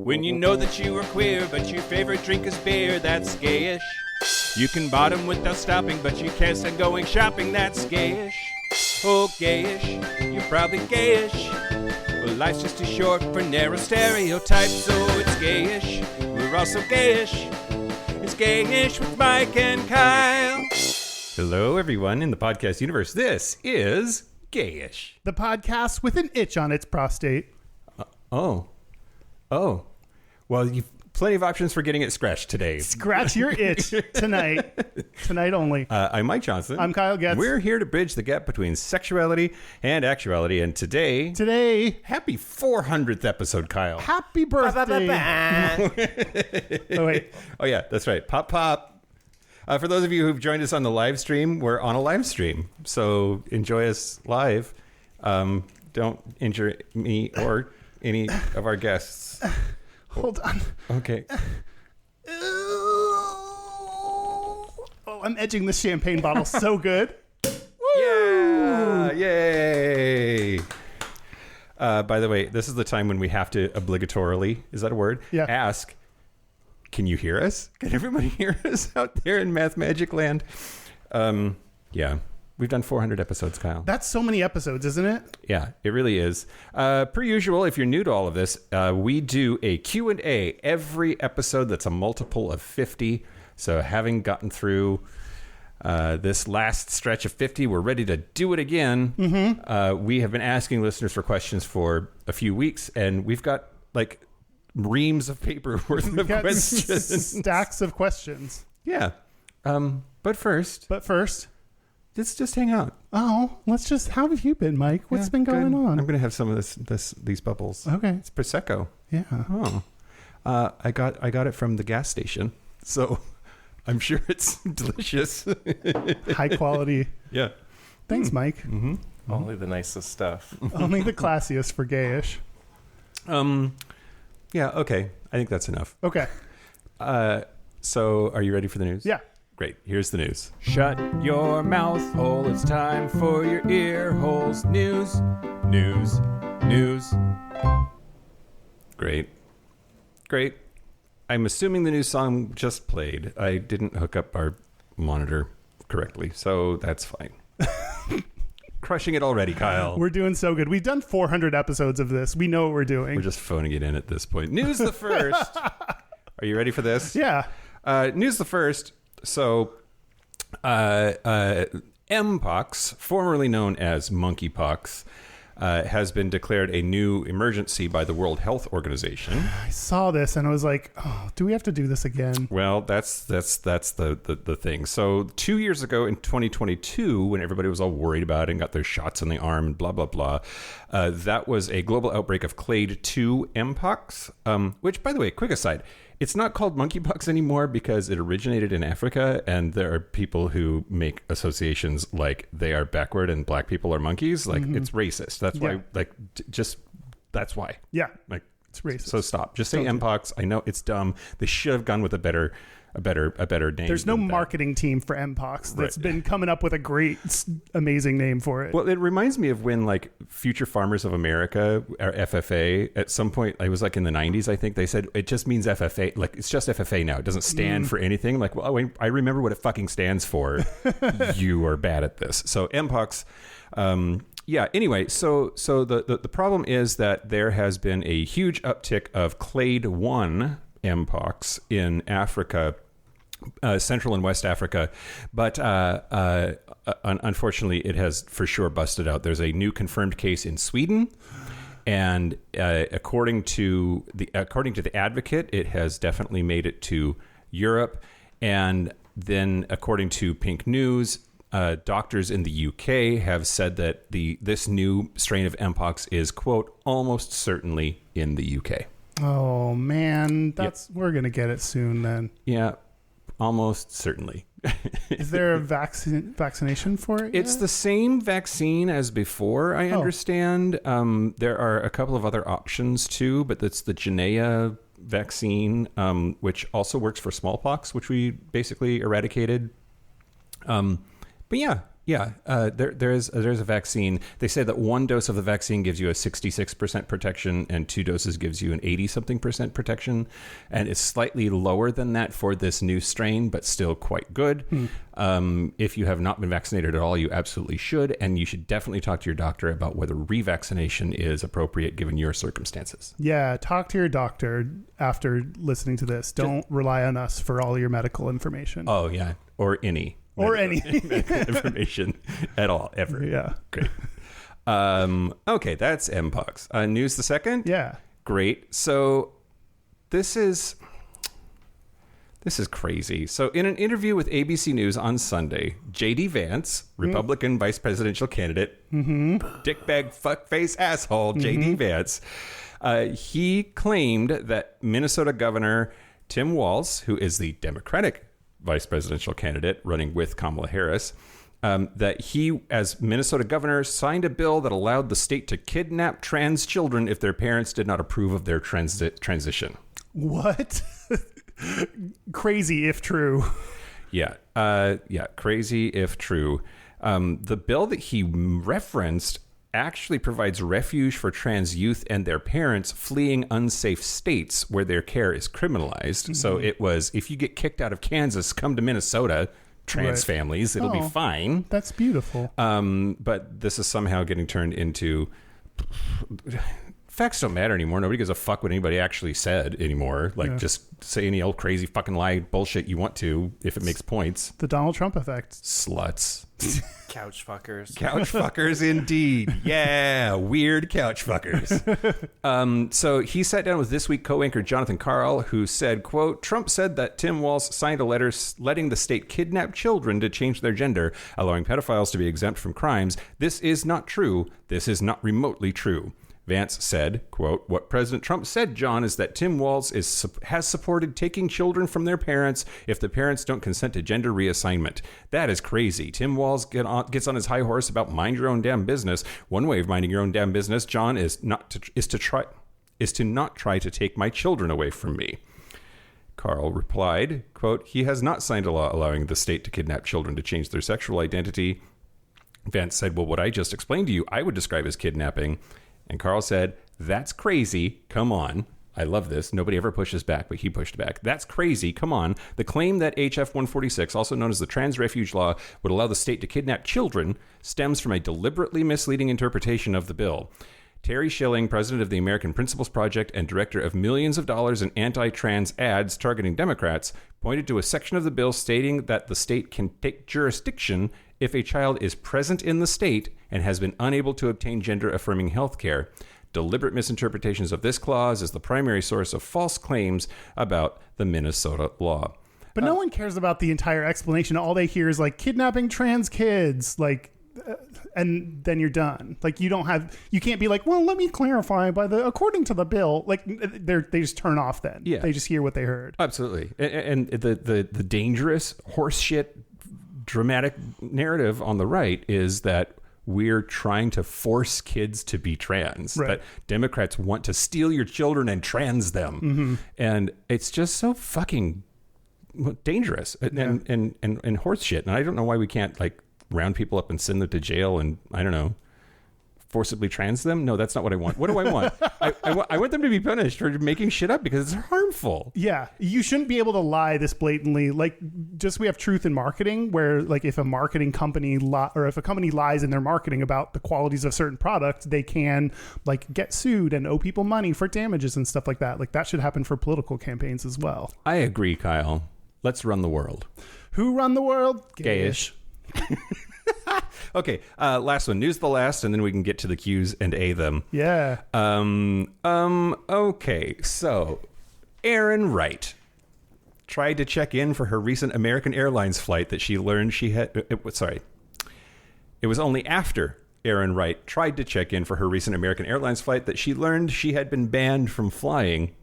When you know that you are queer, but your favorite drink is beer, that's gayish. You can bottom without stopping, but you can't stand going shopping, that's gayish. Oh, gayish, you're probably gayish. Well, life's just too short for narrow stereotypes, so it's gayish. We're also gayish. It's Gayish with Mike and Kyle. Hello, everyone in the podcast universe. This is Gayish, the podcast with an itch on its prostate. Oh. Well, you've plenty of options for getting it scratched today. Scratch your itch tonight. Tonight only. I'm Mike Johnson. I'm Kyle Getz. We're here to bridge the gap between sexuality and actuality. And today, happy 400th episode, Kyle. Happy birthday. Oh, wait. Oh, yeah, that's right. Pop, pop. For those of you who've joined us on the live stream, we're on a live stream. So enjoy us live. Don't injure me or any of our guests. Hold on. Okay. Oh, I'm edging the champagne bottle so good. Yeah! Yay! By the way, this is the time when we have to obligatorily, is that a word? Yeah. Ask, can you hear us? Can everybody hear us out there in Math Magic Land? Yeah. We've done 400 episodes, Kyle. That's so many episodes, isn't it? Yeah, it really is. Per usual, if you're new to all of this, we do a Q&A every episode that's a multiple of 50. So having gotten through this last stretch of 50, we're ready to do it again. Mm-hmm. We have been asking listeners for questions for a few weeks, and we've got like reams of paper worth of questions. Stacks of questions. Yeah. But first... Let's just hang out. Oh, how have you been, Mike? What's been going on? I'm going to have some of these bubbles. Okay. It's Prosecco. Yeah. Oh. I got it from the gas station, so I'm sure it's delicious. High quality. Yeah. Thanks, Mike. Mm-hmm. Only the nicest stuff. Only the classiest for gayish. Yeah, okay. I think that's enough. Okay. So are you ready for the news? Yeah. Great. Here's the news. Shut your mouth hole. It's time for your ear holes. News. Great. I'm assuming the new song just played. I didn't hook up our monitor correctly, so that's fine. Crushing it already, Kyle. We're doing so good. We've done 400 episodes of this. We know what we're doing. We're just phoning it in at this point. News the first. Are you ready for this? Yeah. News the first. So, Mpox, formerly known as monkeypox, has been declared a new emergency by the World Health Organization. I saw this and I was like, oh, do we have to do this again? Well, that's the thing. So 2 years ago in 2022, when everybody was all worried about it and got their shots in the arm and blah, blah, blah, that was a global outbreak of Clade 2 Mpox, which, by the way, quick aside, it's not called monkeypox anymore because it originated in Africa, and there are people who make associations like they are backward and black people are monkeys. Like, it's racist. That's why, that's why. Yeah. Like, it's racist. So stop. Just say Mpox. I know it's dumb. They should have gone with a better name. There's no marketing team for Mpox that's been coming up with a great, amazing name for it. Well, it reminds me of when like Future Farmers of America, or FFA, at some point, it was like in the 90s, I think, they said it just means FFA. Like, it's just FFA now. It doesn't stand for anything. Like, well, wait, I remember what it fucking stands for. You are bad at this. So Mpox. Yeah. Anyway, so the problem is that there has been a huge uptick of Clade 1 Mpox in Africa, Central and West Africa, but unfortunately, it has for sure busted out. There's a new confirmed case in Sweden, and according to the Advocate, it has definitely made it to Europe, and then according to Pink News, doctors in the UK have said that this new strain of Mpox is, quote, almost certainly in the UK. Oh man, we're gonna get it soon then. Yeah, almost certainly. Is there a vaccination for it? It's the same vaccine as before, I understand. There are a couple of other options too, but it's the Jynneos vaccine, which also works for smallpox, which we basically eradicated. But yeah, There's a vaccine. They say that one dose of the vaccine gives you a 66% protection and 2 doses gives you an 80-something% protection. And it's slightly lower than that for this new strain, but still quite good. If you have not been vaccinated at all, you absolutely should. And you should definitely talk to your doctor about whether revaccination is appropriate given your circumstances. Yeah, talk to your doctor after listening to this. Don't rely on us for all your medical information. Oh, yeah. Or any. Medical information at all, ever. Yeah. Great. Okay, that's Mpox. News the second? Yeah. Great. So this is crazy. So in an interview with ABC News on Sunday, J.D. Vance, Republican vice presidential candidate, dickbag fuckface asshole, J.D. Vance, he claimed that Minnesota Governor Tim Walz, who is the Democratic vice presidential candidate running with Kamala Harris, that he, as Minnesota governor, signed a bill that allowed the state to kidnap trans children if their parents did not approve of their transition. What? Crazy if true. Yeah. Crazy if true. The bill that he referenced actually provides refuge for trans youth and their parents fleeing unsafe states where their care is criminalized. So it was, if you get kicked out of Kansas, come to Minnesota, trans families, it'll be fine. That's beautiful. But this is somehow getting turned into... Facts don't matter anymore. Nobody gives a fuck what anybody actually said anymore. Just say any old crazy fucking lie bullshit you want to if it makes points. The Donald Trump effect. Sluts. Couch fuckers. Couch fuckers indeed. Yeah, weird couch fuckers. So he sat down with This Week co-anchor Jonathan Karl, who said, quote, Trump said that Tim Walz signed a letter letting the state kidnap children to change their gender, allowing pedophiles to be exempt from crimes. This is not true. This is not remotely true. Vance said, quote, what President Trump said, John, is that Tim Walz has supported taking children from their parents if the parents don't consent to gender reassignment. That is crazy. Tim Walz gets on his high horse about mind your own damn business. One way of minding your own damn business, John, is to not try to take my children away from me. Karl replied, quote, he has not signed a law allowing the state to kidnap children to change their sexual identity. Vance said, well, what I just explained to you, I would describe as kidnapping. And Karl said, that's crazy. Come on. I love this. Nobody ever pushes back, but he pushed back. That's crazy. Come on. The claim that HF 146, also known as the Trans Refuge Law, would allow the state to kidnap children stems from a deliberately misleading interpretation of the bill. Terry Schilling, president of the American Principles Project and director of millions of dollars in anti-trans ads targeting Democrats, pointed to a section of the bill stating that the state can take jurisdiction if a child is present in the state and has been unable to obtain gender-affirming health care. Deliberate misinterpretations of this clause is the primary source of false claims about the Minnesota law. But no one cares about the entire explanation. All they hear is like kidnapping trans kids, and then you're done. Like you can't be like, well, let me clarify according to the bill. Like they just turn off then. Yeah. They just hear what they heard. Absolutely. And the dangerous horseshit dramatic narrative on the right is that we're trying to force kids to be trans. Right. That Democrats want to steal your children and trans them. Mm-hmm. And it's just so fucking dangerous and horse shit. And I don't know why we can't round people up and send them to jail and, I don't know, forcibly trans them. No, that's not what I want. What do I want? I want them to be punished for making shit up because it's harmful. Yeah. You shouldn't be able to lie this blatantly. We have truth in marketing where if a marketing company if a company lies in their marketing about the qualities of a certain product, they can get sued and owe people money for damages and stuff like that. That should happen for political campaigns as well. I agree, Kyle. Let's run the world. Who run the world? Gayish. Okay, last one. News the last, and then we can get to the Q's and A them. Yeah. Okay, so Erin Wright tried to check in for her recent American Airlines flight that she learned she had... It was only after Erin Wright tried to check in for her recent American Airlines flight that she learned she had been banned from flying.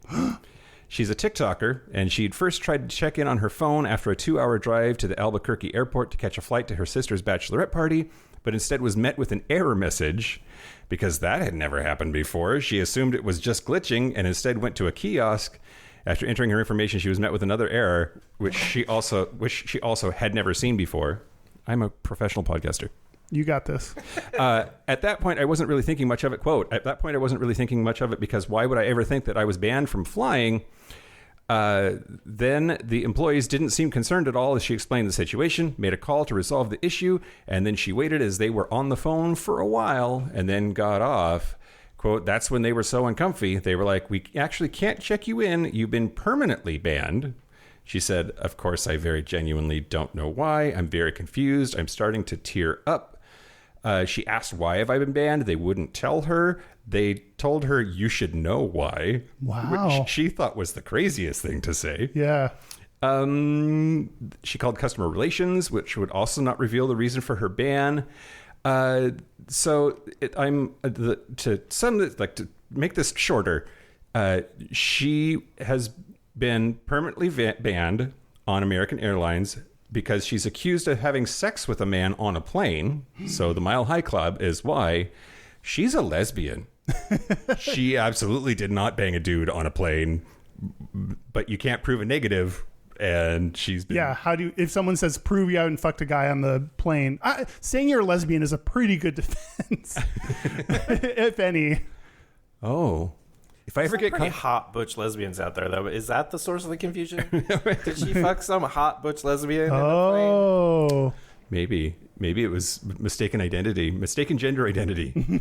She's a TikToker, and she'd first tried to check in on her phone after a 2-hour drive to the Albuquerque airport to catch a flight to her sister's bachelorette party, but instead was met with an error message. Because that had never happened before, she assumed it was just glitching and instead went to a kiosk. After entering her information, she was met with another error, which she also had never seen before. I'm a professional podcaster. You got this. At that point, I wasn't really thinking much of it. Quote, at that point, I wasn't really thinking much of it because why would I ever think that I was banned from flying? Then the employees didn't seem concerned at all as she explained the situation, made a call to resolve the issue, and then she waited as they were on the phone for a while and then got off. Quote, that's when they were so uncomfy. They were like, we actually can't check you in. You've been permanently banned. She said, of course, I very genuinely don't know why. I'm very confused. I'm starting to tear up. She asked, why have I been banned? They wouldn't tell her. They told her, you should know why. Wow. Which she thought was the craziest thing to say. Yeah. She called customer relations, which would also not reveal the reason for her ban. To make this shorter, she has been permanently banned on American Airlines because she's accused of having sex with a man on a plane. So the Mile High Club is why. She's a lesbian. She absolutely did not bang a dude on a plane, but you can't prove a negative. And she's been... Yeah, if someone says, prove you haven't fucked a guy on the plane, saying you're a lesbian is a pretty good defense, if any. Oh. If I ever get pretty hot butch lesbians out there, though. Is that the source of the confusion? Did she fuck some hot butch lesbian? Oh, maybe it was mistaken gender identity.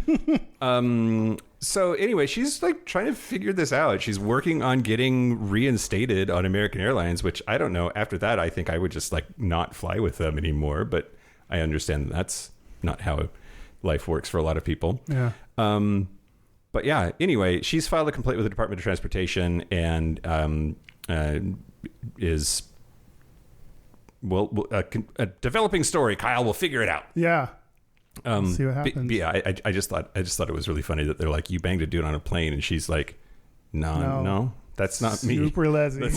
So anyway, she's like trying to figure this out. She's working on getting reinstated on American Airlines, which I don't know. After that, I think I would just like not fly with them anymore. But I understand that's not how life works for a lot of people. Yeah. But yeah, anyway, she's filed a complaint with the Department of Transportation and is a developing story. Kyle will figure it out. Yeah. See what happens. Yeah, I just thought it was really funny that they're like, you banged a dude on a plane, and she's like, no, that's not me. Super lesbian.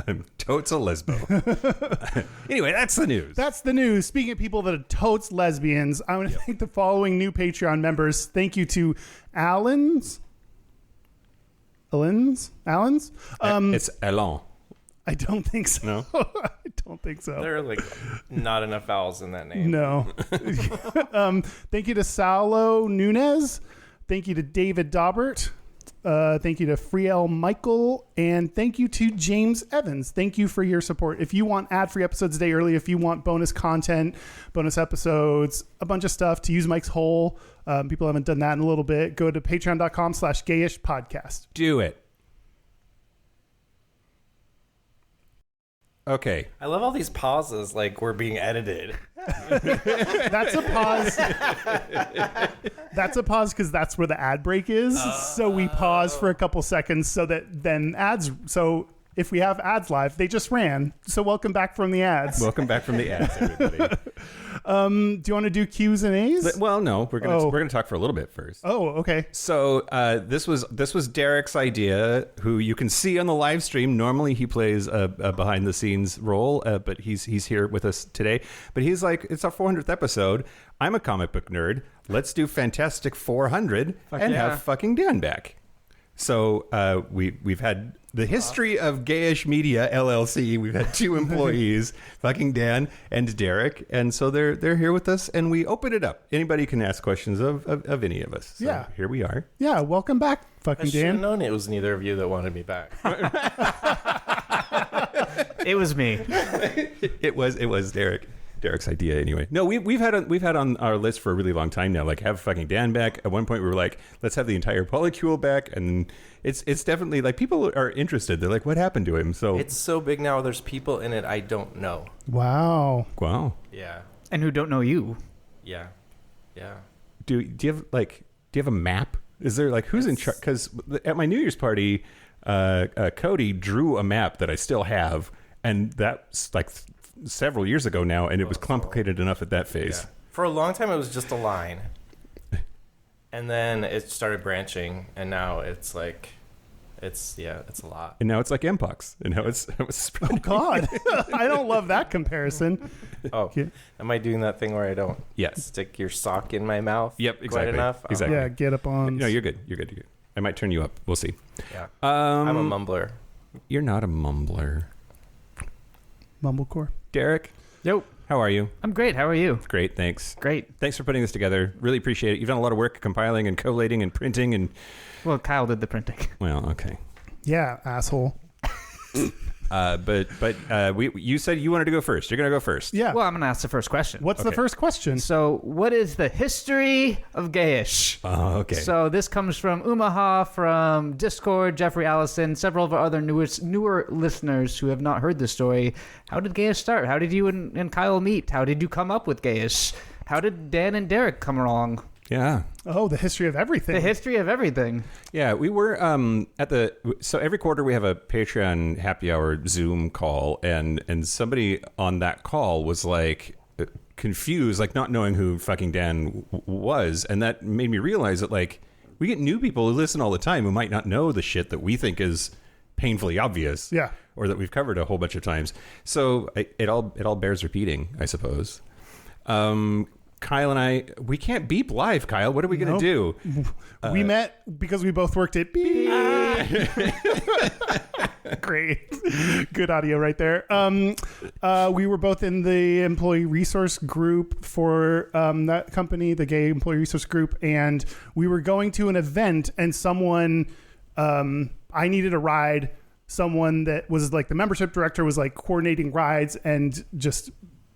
I'm totes a lesbo. Anyway, that's the news. That's the news. Speaking of people that are totes lesbians, I want to thank the following new Patreon members. Thank you to Allens. It's Alon. I don't think so. No? I don't think so. There are like not enough vowels in that name. No. Thank you to Saulo Nunez. Thank you to David Daubert. Thank you to Friel Michael. And thank you to James Evans. Thank you for your support. If you want ad-free episodes a day early, if you want bonus content, bonus episodes, a bunch of stuff to use Mike's hole, people haven't done that in a little bit, go to patreon.com/gayish podcast. Do it. Okay. I love all these pauses like we're being edited. That's a pause. That's a pause because that's where the ad break is. So we pause for a couple seconds so that then ads. So if we have ads live, they just ran. So welcome back from the ads. Welcome back from the ads, everybody. Do you want to do Q's and A's? Well, no, we're gonna talk for a little bit first. Oh, okay. So this was Derek's idea, who you can see on the live stream. Normally he plays a behind the scenes role, but he's here with us today. But he's like, it's our 400th episode. I'm a comic book nerd. Let's do Fantastic 400 have fucking Dan back. So we've had the history of Gayish Media LLC. We've had two employees, fucking Dan and Derek, and so they're here with us, and we open it up. Anybody can ask questions of any of us. So yeah, here we are. Yeah, welcome back, fucking I should have Dan. known it was neither of you that wanted me back. It was me. It was Derek. Derek's idea anyway. No, we've had on our list for a really long time now, like have fucking Dan back. At one point we were like, let's have the entire polycule back, and it's definitely like people are interested. They're like, what happened to him? So it's so big now, there's people in it I don't know. Wow. Yeah. And who don't know you. Yeah. Do you have a map? Is there like who's in charge? Because at my New Year's party, Cody drew a map that I still have, and that's like several years ago now, and it was complicated enough at that phase. Yeah. For a long time it was just a line, and then it started branching, and now it's like it's a lot, and now it's like Mpox, and now it's oh god. I don't love that comparison. Am I doing that thing where I don't stick your sock in my mouth? Yep, exactly. Quite enough. Exactly. Yeah, get up on. No, you're good. I might turn you up. We'll see. Yeah. I'm a mumbler. You're not a mumbler. Mumblecore. Derek? Yep. How are you? I'm great. How are you? Great, thanks. Great. Thanks for putting this together. Really appreciate it. You've done a lot of work compiling and collating and printing and... Well, Kyle did the printing. Well, okay. Yeah, asshole. You said you wanted to go first. You're going to go first. Yeah. Well, I'm going to ask the first question. What's the first question? So, what is the history of Gayish? Oh, okay. So, this comes from Umaha, from Discord, Jeffrey Allison, several of our other newer listeners who have not heard the story. How did Gayish start? How did you and Kyle meet? How did you come up with Gayish? How did Dan and Derek come along? Yeah. Oh, the history of everything. The history of everything. Yeah, we were so every quarter we have a Patreon happy hour Zoom call, and somebody on that call was like confused, like not knowing who fucking Dan was, and that made me realize that like we get new people who listen all the time who might not know the shit that we think is painfully obvious, Yeah. or that we've covered a whole bunch of times. So it all bears repeating, I suppose. Kyle and I, we can't beep live, Kyle. What are we going to do? We met because we both worked at Beep. Great. Good audio right there. We were both in the employee resource group for that company, the Gay Employee Resource Group, and we were going to an event, and someone, I needed a ride. Someone that was like the membership director was like coordinating rides and just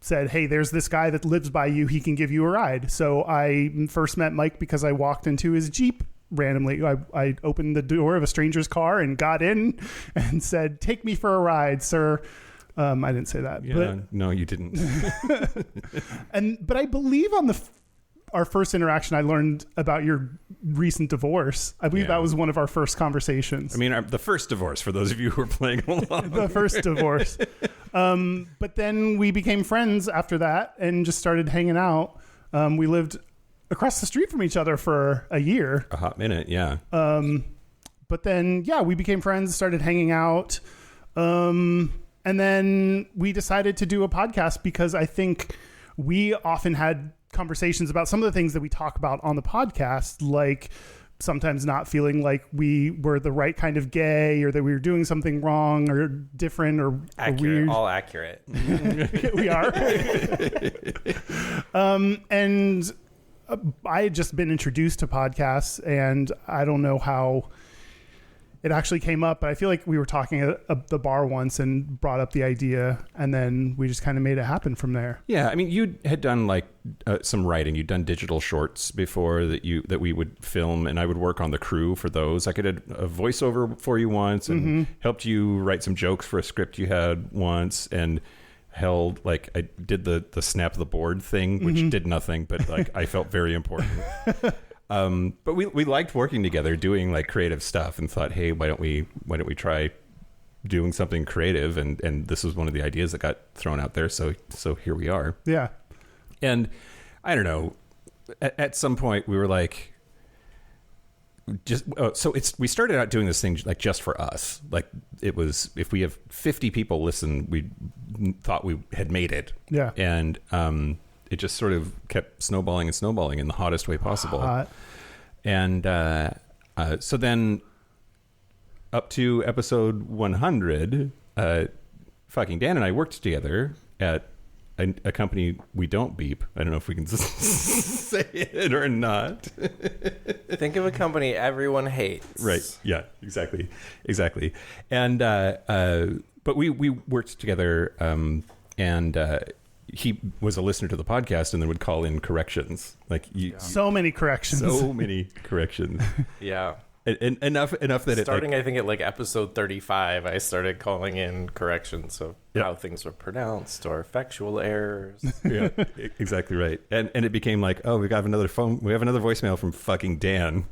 said, hey, there's this guy that lives by you. He can give you a ride. So I first met Mike because I walked into his Jeep randomly. I opened the door of a stranger's car and got in and said, take me for a ride, sir. I didn't say that. Yeah, but, no, you didn't. but I believe on our first interaction, I learned about your recent divorce. I believe that was one of our first conversations. I mean, the first divorce, for those of you who are playing along. The first divorce. But then we became friends after that and just started hanging out. We lived across the street from each other for a year. A hot minute, yeah. But then, we became friends, started hanging out. And then we decided to do a podcast because I think we often had conversations about some of the things that we talk about on the podcast, like sometimes not feeling like we were the right kind of gay, or that we were doing something wrong or different or Accurate, weird. all accurate. We are. And I had just been introduced to podcasts, and I don't know how it actually came up, but I feel like we were talking at the bar once and brought up the idea, and then we just kind of made it happen from there. Yeah, I mean, you had done like some writing. You'd done digital shorts before that we would film, and I would work on the crew for those. I could have a voiceover for you once, and helped you write some jokes for a script you had once, and held like I did the snap the board thing, which did nothing, but like I felt very important. But we liked working together, doing like creative stuff, and thought, hey, why don't we try doing something creative? And this was one of the ideas that got thrown out there. So here we are. Yeah. And I don't know, at some point we were like, we started out doing this thing like just for us. Like it was, if we have 50 people listen, we thought we had made it. Yeah. And, it just sort of kept snowballing in the hottest way possible. And so then up to episode 100, fucking Dan and I worked together at a company we don't beep. I don't know if we can say it or not. Think of a company everyone hates. Right. Yeah, exactly. And but we worked together, and he was a listener to the podcast and then would call in corrections. Like so many corrections. Yeah. And enough that starting I think at like episode 35, I started calling in corrections of how things were pronounced or factual errors. Yeah, exactly right. And it became like, oh, we have another voicemail from fucking Dan,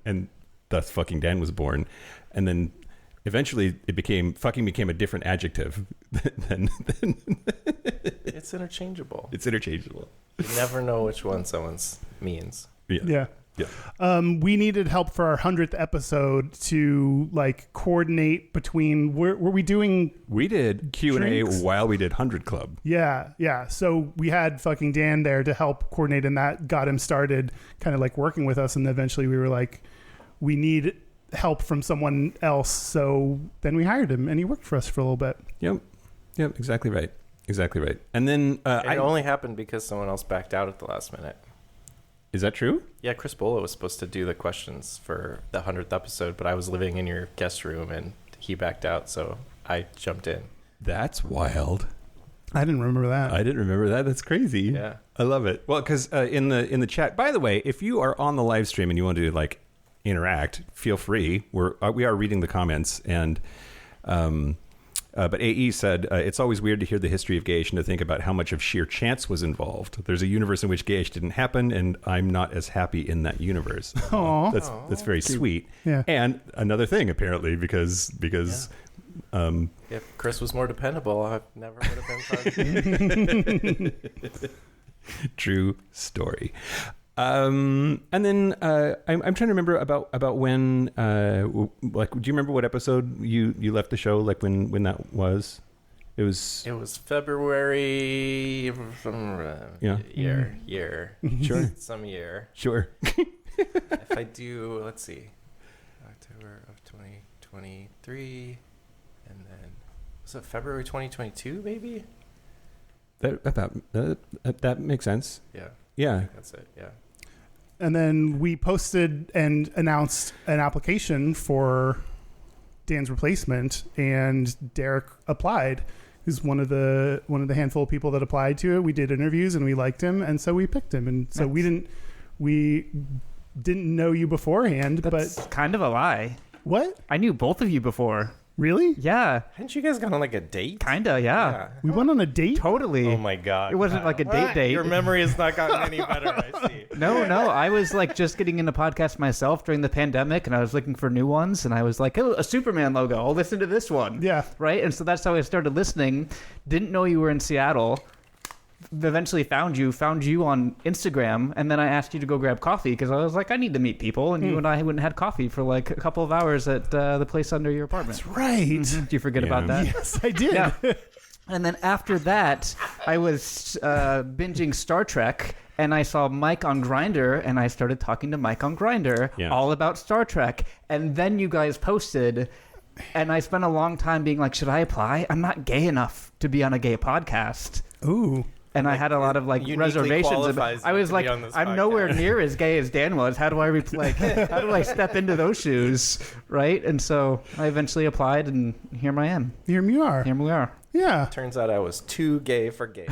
and thus fucking Dan was born. And then eventually fucking became a different adjective than It's interchangeable. You never know which one someone's means. Yeah. We needed help for our 100th episode to like coordinate between were we doing? We did Q&A drinks? while we did 100 Club. Yeah. So we had fucking Dan there to help coordinate, and that got him started kind of like working with us. And eventually we were like, we need help from someone else. So then we hired him, and he worked for us for a little bit. Yep, exactly right. exactly right. And then It only happened because someone else backed out at the last minute. is that true? Yeah, Chris Bola was supposed to do the questions for the 100th episode, but I was living in your guest room and he backed out, so I jumped in. That's wild. I didn't remember that. I didn't remember that. That's crazy. Yeah. I love it. Well, because in the chat, by the way, if you are on the live stream and you want to like interact, feel free. We are reading the comments, and but AE said it's always weird to hear the history of Gayish and to think about how much of sheer chance was involved. There's a universe in which Gayish didn't happen, and I'm not as happy in that universe. Aw. That's very sweet. Yeah. And another thing, apparently, because. If Chris was more dependable, I never would have been part of it. True story. And then I'm trying to remember about when like, do you remember what episode you left the show, like when that was? It was February Yeah. year. Sure. Some year. Sure. If I do, let's see. October of 2023, and then was it February 2022 maybe? That makes sense. Yeah. Yeah. That's it. Yeah. And then we posted and announced an application for Dan's replacement, and Derek applied. He's one of the handful of people that applied to it. We did interviews and we liked him, and so we picked him. And so we didn't know you beforehand. That's but kind of a lie. what? I knew both of you before. Really? Yeah, Hadn't you guys gone on like a date? kinda. Yeah, We went on a date? totally. Oh my god. It wasn't like a date. Your memory has not gotten any better, I see. No, I was like just getting into podcasts myself during the pandemic, and I was looking for new ones, and I was like, oh, a Superman logo. I'll listen to this one. Yeah. Right? And so that's how I started listening. Didn't know you were in Seattle. Eventually found you on Instagram, and then I asked you to go grab coffee because I was like, I need to meet people, and you and I went and had coffee for like a couple of hours at the place under your apartment. That's right. Did you forget about that? Yes, I did. Yeah. And then after that, I was binging Star Trek, and I saw Mike on Grindr, and I started talking to Mike on Grindr all about Star Trek. And then you guys posted, and I spent a long time being like, should I apply? I'm not gay enough to be on a gay podcast. Ooh. And I had a lot of like uniquely reservations. qualifies I you was to like, be on this I'm podcast. nowhere near as gay as Dan was. How do I how do I step into those shoes, right? And so I eventually applied, and here I am. Here you are. Here we are. Yeah. Turns out I was too gay for gay.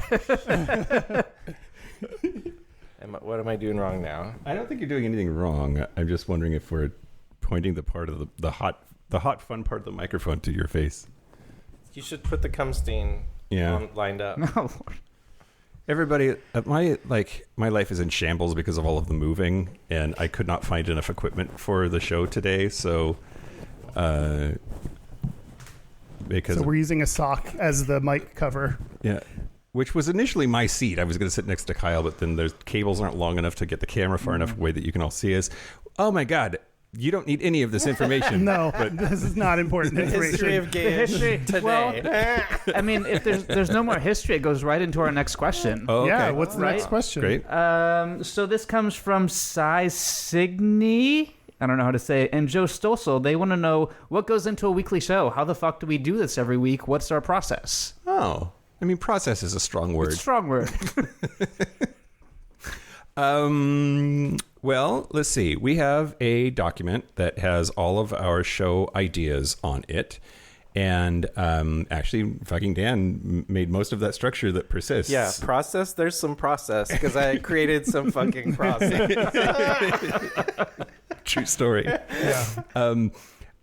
What am I doing wrong now? I don't think you're doing anything wrong. I'm just wondering if we're pointing the part of the hot fun part of the microphone to your face. You should put the cum stain lined up. Oh, Everybody, my life is in shambles because of all of the moving, and I could not find enough equipment for the show today. So, because So we're using a sock as the mic cover. which was initially my seat. I was going to sit next to Kyle, but then the cables aren't long enough to get the camera far enough away that you can all see us. Oh my God. You don't need any of this information. No, this is not important information. History of Gayish today. Well, I mean, if there's no more history, it goes right into our next question. Oh, okay. Yeah, what's the next Right. question? Great. So this comes from Cy Signy. I don't know how to say it. And Joe Stossel. They want to know what goes into a weekly show. How the fuck do we do this every week? What's our process? Oh, I mean, process is a strong word. It's a strong word. Well, let's see. We have a document that has all of our show ideas on it. And actually, fucking Dan made most of that structure that persists. Yeah, process. There's some process because I created some fucking process. True story. Yeah.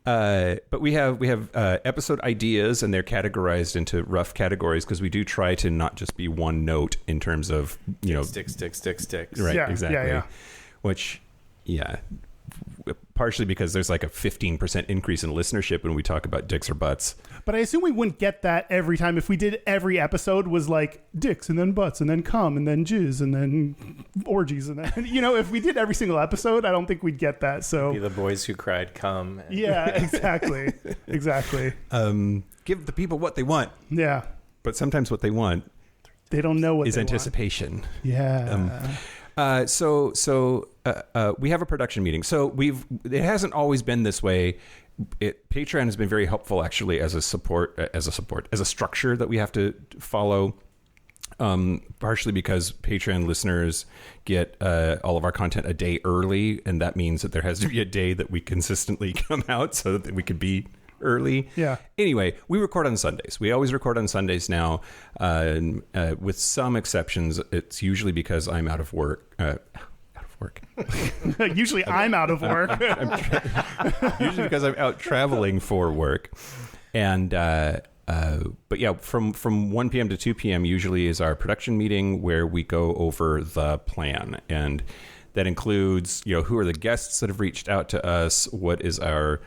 But we have episode ideas, and they're categorized into rough categories because we do try to not just be one note in terms of, Sticks. Right, Yeah, exactly. yeah. Which, partially because there's like a 15% increase in listenership when we talk about dicks or butts. But I assume we wouldn't get that every time. If we did every episode was like dicks and then butts and then cum and then jizz and then orgies and then, if we did every single episode, I don't think we'd get that. Be So the boys who cried cum. yeah, exactly. Exactly. Give the people what they want, Yeah. but sometimes what they want They don't know what is they anticipation. want. Yeah. So we have a production meeting. So it hasn't always been this way. Patreon has been very helpful actually as a structure that we have to follow. Partially because Patreon listeners get all of our content a day early, and that means that there has to be a day that we consistently come out so that we could be early. Yeah. Anyway, we record on Sundays. We always record on Sundays now, with some exceptions. It's usually because I'm out of work. Usually I'm out of work. Usually because I'm out traveling for work. And but yeah, from 1 p.m. to 2 p.m. usually is our production meeting where we go over the plan. And that includes, who are the guests that have reached out to us? What is our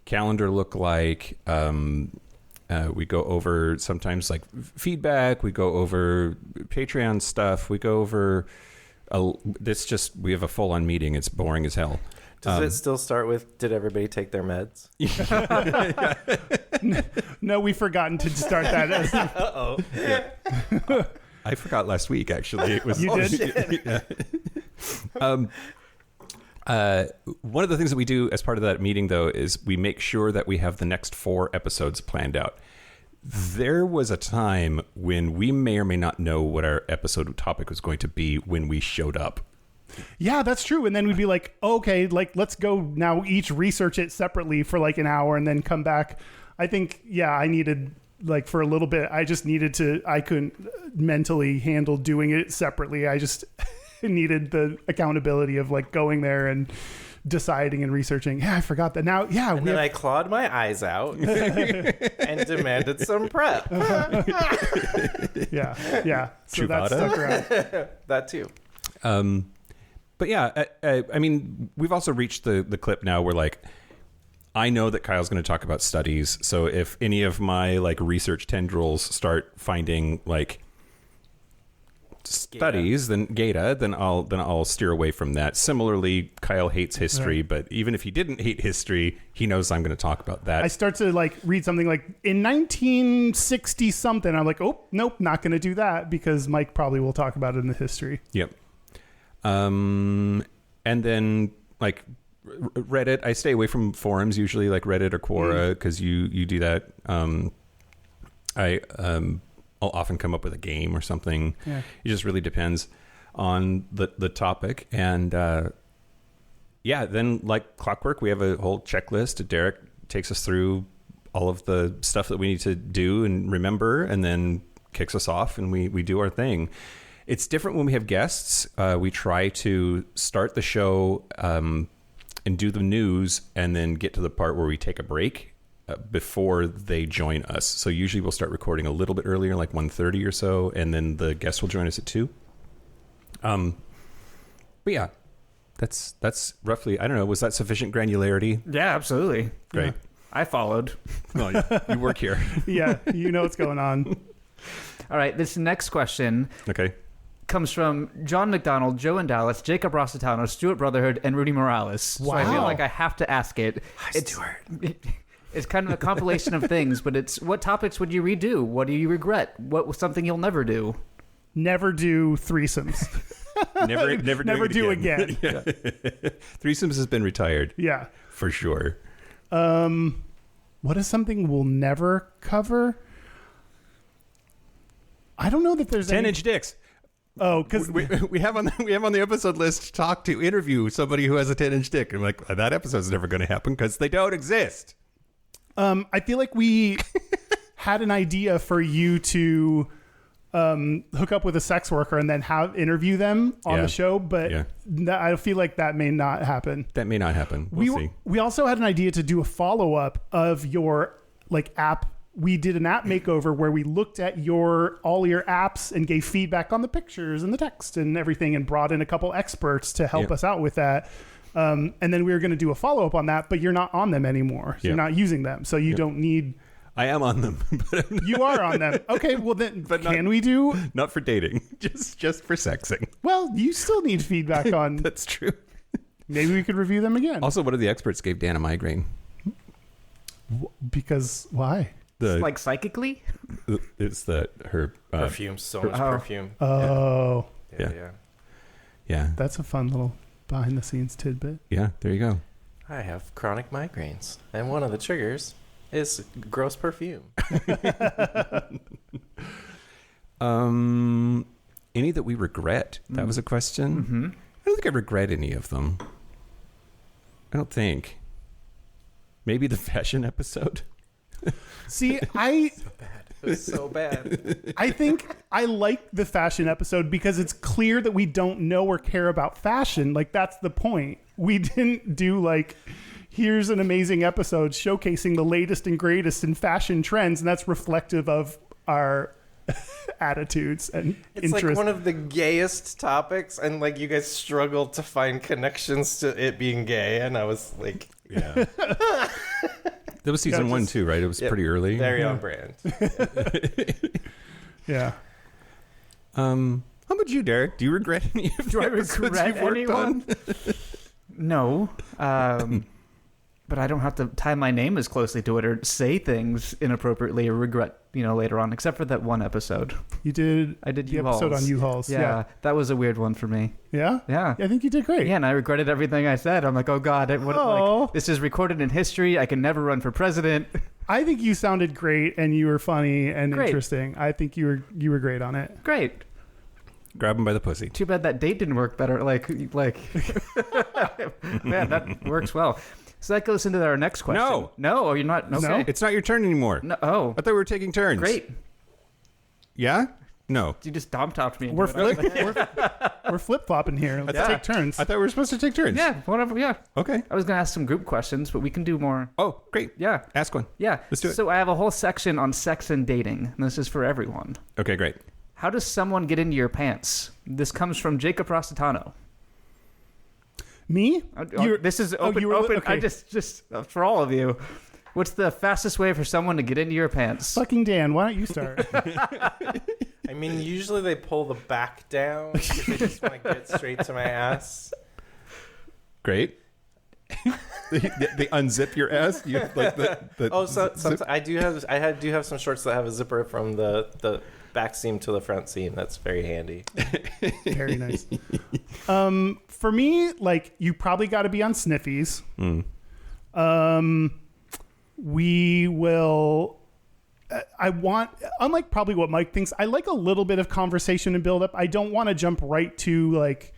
calendar look like? We go over sometimes like feedback. We go over Patreon stuff. We go over we have a full-on meeting. It's boring as hell. Does it still start with, did everybody take their meds? No, we've forgotten to start that. Uh-oh. Yeah. I forgot last week, actually. It was, You did? Yeah. One of the things that we do as part of that meeting, though, is we make sure that we have the next 4 episodes planned out. There was a time when we may or may not know what our episode topic was going to be when we showed up. Yeah, that's true. And then we'd be like, okay, let's go now each research it separately for like an hour and then come back. I think, I needed for a little bit, I couldn't mentally handle doing it separately. I just needed the accountability of going there and deciding and researching. Yeah, I forgot that. Now, and then I clawed my eyes out and demanded some prep. Yeah. So that Chuvada? stuck around. That too. But yeah, I mean, we've also reached the clip now where I know that Kyle's going to talk about studies. So if any of my research tendrils start finding studies, then I'll steer away from that. Similarly, Kyle hates history, but even if he didn't hate history, he knows I'm going to talk about that. I start to read something in 1960 something. I'm like, oh, nope, not going to do that because Mike probably will talk about it in the history. Yep. And then Reddit, I stay away from forums usually, like Reddit or Quora, because you do that. I'll often come up with a game or something. Yeah. It just really depends on the topic. And then like clockwork, we have a whole checklist. Derek takes us through all of the stuff that we need to do and remember, and then kicks us off, and we do our thing. It's different when we have guests. We try to start the show and do the news, and then get to the part where we take a break before they join us. So usually we'll start recording a little bit earlier, like 1:30 or so, and then the guests will join us at 2. But yeah, that's roughly. I don't know. Was that sufficient granularity? Yeah, absolutely. Great. Yeah. I followed. Well, you work here. Yeah, you know what's going on. All right, this next question Okay. comes from John McDonald, Joe in Dallas, Jacob Rossitano, Stuart Brotherhood, and Rudy Morales. So I feel Wow. like I have to ask it. Hi, Stuart. It's kind of a compilation of things, but it's what topics would you redo? What do you regret? What was something you'll never do? Never do threesomes. Never do again. Yeah. Threesomes has been retired. Yeah. For sure. What is something we'll never cover? I don't know that there's 10-inch dicks. Oh, because We have on the episode list interview somebody who has a 10-inch dick. And I'm like, that episode's never going to happen because they don't exist. I feel like we had an idea for you to hook up with a sex worker and then interview them on the show, but I feel like that may not happen. That may not happen. We'll see. We also had an idea to do a follow-up of your app. We did an app makeover where we looked at all your apps and gave feedback on the pictures and the text and everything, and brought in a couple experts to help us out with that. And then we were going to do a follow-up on that, but you're not on them anymore. So you're not using them. So you don't need... I am on them. But you are on them. Okay, well then, but can we do... Not for dating, just for sexing. Well, you still need feedback on... That's true. Maybe we could review them again. Also, one of the experts gave Dan a migraine. Because why? Like psychically? It's her Perfume, so much perfume. Oh. Yeah. That's a fun little behind-the-scenes tidbit. Yeah, there you go. I have chronic migraines, and one of the triggers is gross perfume. Any that we regret? That was a question. Mm-hmm. I don't think I regret any of them. I don't think. Maybe the fashion episode. See, I It was so bad. I think I like the fashion episode because it's clear that we don't know or care about fashion. Like, that's the point. We didn't do like, here's an amazing episode showcasing the latest and greatest in fashion trends, and that's reflective of our attitudes and It's interests. like one of the gayest topics, and like you guys struggled to find connections to it being gay, and I was like, Yeah. That was season one too, right? It was pretty early. very on brand. Yeah. How about you, Derek? Do you regret any of Do the I episodes regret you've worked anyone? on? No. But I don't have to tie my name as closely to it or say things inappropriately or regret, later on, except for that one episode. You did I did the U-Hauls. episode on U-Hauls. Yeah, that was a weird one for me. Yeah? Yeah. I think you did great. Yeah, and I regretted everything I said. I'm like, oh God, this is recorded in history. I can never run for president. I think you sounded great and you were funny and Great. interesting. I think you were great on it. Great. Grab him by the pussy. Too bad that date didn't work better. Like, man, that works well. So that goes into our next question. No, you're not. Okay. No. It's not your turn anymore. No. Oh, I thought we were taking turns. great. Yeah? No. You just dom-topped me. into We're it. we're flip-flopping here. Let's Yeah. take turns. I thought we were supposed to take turns. Yeah, whatever. Yeah. Okay. I was going to ask some group questions, but we can do more. Oh, great. Yeah. Ask one. Yeah. Let's do it. So I have a whole section on sex and dating, and this is for everyone. Okay, great. How does someone get into your pants? This comes from Jacob Rossetano. Me? This is open. you were- open. okay. I just for all of you. What's the fastest way for someone to get into your pants? Fucking Dan, why don't you start? I mean, usually they pull the back down because they just want to get straight to my ass. Great. they unzip your ass. You have, like the Oh, so zip- sometimes I do have some shorts that have a zipper from the back seam to the front seam. That's very handy. Very nice. For me, like, you probably got to be on Sniffies. We will. I want, unlike probably what Mike thinks, I like a little bit of conversation and build up. I don't want to jump right to like,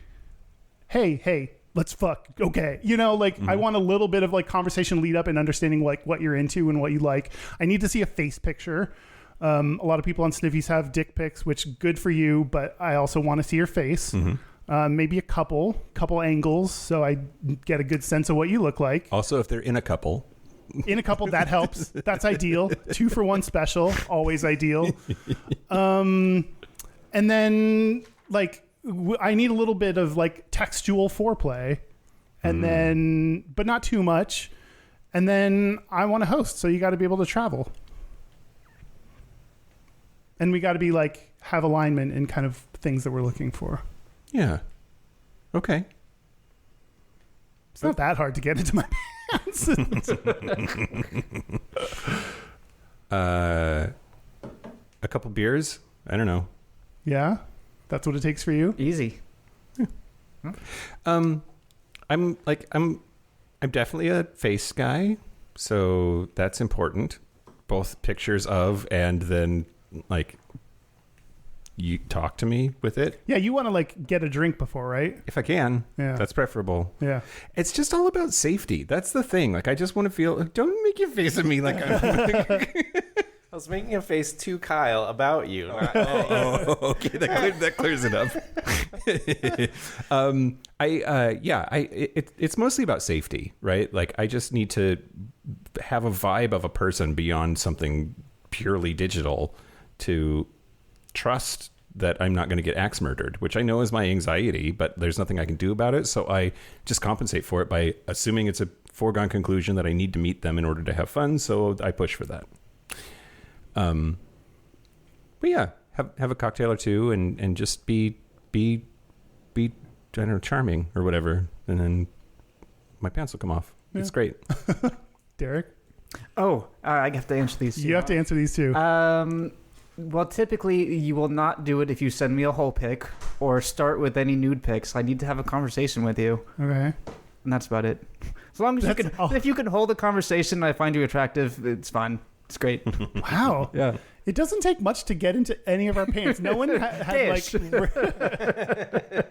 hey, let's fuck. Okay. I want a little bit of like conversation lead up and understanding like what you're into and what you like. I need to see a face picture. A lot of people on Sniffies have dick pics, which good for you, but I also want to see your face. Maybe a couple angles, so I get a good sense of what you look like. Also, if they're in a couple. In a couple, that helps. That's ideal. 2 for 1 special, always ideal. And then like I need a little bit of like textual foreplay, and then but not too much. And then I want to host, so you got to be able to travel, and we got to be like have alignment in kind of things that we're looking for. Yeah. Okay. It's not that hard to get into my pants. A couple beers. I don't know. Yeah, that's what it takes for you. Easy. I'm definitely a face guy, so that's important. Both pictures of and then like you talk to me with it Yeah, you want to like get a drink before, right? if I can. Yeah. That's preferable. Yeah. It's just all about safety. That's the thing. Like I just want to feel. Don't make your face at me like I'm. I was making a face to Kyle about you. Okay, that clears it up. It's mostly about safety, right? Like I just need to have a vibe of a person beyond something purely digital to trust that I'm not going to get axe murdered, which I know is my anxiety, but there's nothing I can do about it. So I just compensate for it by assuming it's a foregone conclusion that I need to meet them in order to have fun. So I push for that. But yeah, have a cocktail or two and just be I don't know, charming or whatever, and then my pants will come off. Yeah. It's great. Derek, I have to answer these. you have to answer these too. Well, typically you will not do it if you send me a whole pic or start with any nude pics. I need to have a conversation with you, Okay. and that's about it. As long as you That's can, all. if you can hold a conversation and I find you attractive, it's fine. It's great. Wow. Yeah. It doesn't take much to get into any of our pants. No one had like. Gayish.